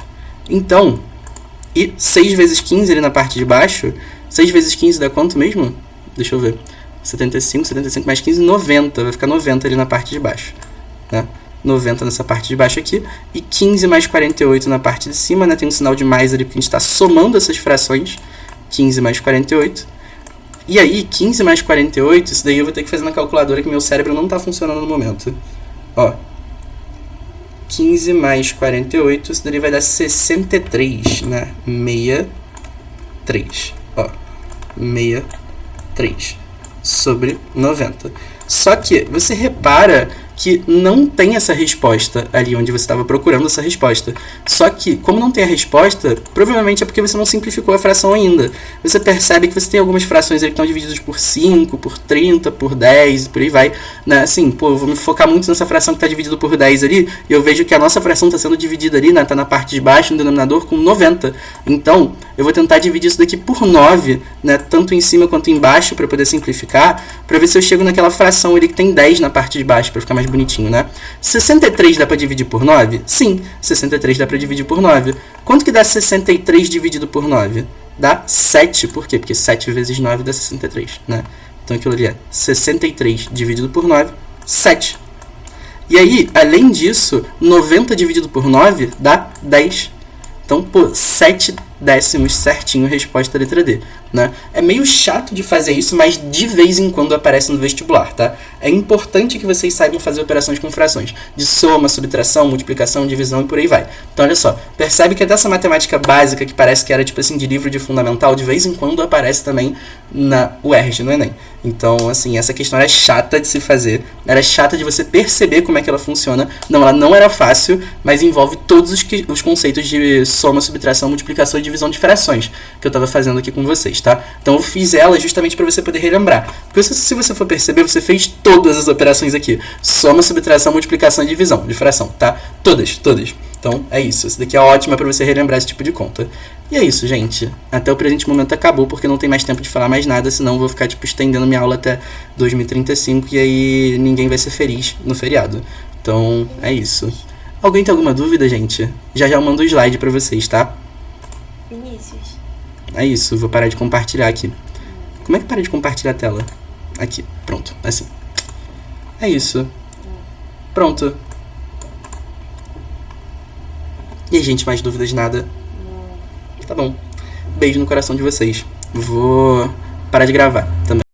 S1: Então, e 6 vezes 15 ali na parte de baixo. 6 vezes 15 dá quanto mesmo? Deixa eu ver. 75 mais 15, 90. Vai ficar 90 ali na parte de baixo, né? 90 nessa parte de baixo aqui. E 15 mais 48 na parte de cima, né? Tem um sinal de mais ali, porque a gente está somando essas frações. 15 mais 48. E aí, 15 mais 48, isso daí eu vou ter que fazer na calculadora que meu cérebro não está funcionando no momento. Ó, 15 mais 48, isso daí vai dar 63, né? 63, ó, 63 sobre 90. Só que você repara que não tem essa resposta ali onde você estava procurando essa resposta. Só que, como não tem a resposta, provavelmente é porque você não simplificou a fração ainda. Você percebe que você tem algumas frações ali que estão divididas por 5, por 30, por 10, por aí vai, né? Assim, pô, eu vou me focar muito nessa fração que está dividida por 10 ali, e eu vejo que a nossa fração está sendo dividida ali, né? Está na parte de baixo, no denominador, com 90. Então, eu vou tentar dividir isso daqui por 9, né? Tanto em cima quanto embaixo, para poder simplificar, para ver se eu chego naquela fração ali que tem 10 na parte de baixo, para ficar mais bonitinho, né? 63 dá para dividir por 9? Sim, 63 dá para dividir por 9. Quanto que dá 63 dividido por 9? Dá 7. Por quê? Porque 7 vezes 9 dá 63, né? Então aquilo ali é 63 dividido por 9, 7. E aí, além disso, 90 dividido por 9 dá 10. Então, pô, 7 décimos certinho, resposta letra D, né? É meio chato de fazer isso, mas de vez em quando aparece no vestibular, tá? É importante que vocês saibam fazer operações com frações, de soma, subtração, multiplicação, divisão e por aí vai. Então, olha só, percebe que dessa matemática básica, que parece que era tipo assim de livro de fundamental, de vez em quando aparece também na UERJ, no Enem. Então, assim, essa questão era chata de se fazer, era chata de você perceber como é que ela funciona. Não, ela não era fácil, mas envolve todos os conceitos de soma, subtração, multiplicação e divisão de frações que eu estava fazendo aqui com vocês, tá? Então eu fiz ela justamente para você poder relembrar. Porque se você for perceber, você fez todas as operações aqui. Soma, subtração, multiplicação e divisão de fração, tá? Todas. Então é isso. Essa daqui é ótima para você relembrar esse tipo de conta. E é isso, gente. Até o presente momento acabou, porque não tem mais tempo de falar mais nada, senão eu vou ficar tipo estendendo minha aula até 2035 e aí ninguém vai ser feliz no feriado. Então é isso. Alguém tem alguma dúvida, gente? Já eu mando o slide para vocês, tá?
S2: Vinícius.
S1: É isso, vou parar de compartilhar aqui. Como é que para de compartilhar a tela? Aqui, pronto, assim. É isso. Pronto. E aí, gente, mais dúvidas? Nada?
S3: Não.
S1: Tá bom. Beijo no coração de vocês. Vou parar de gravar também.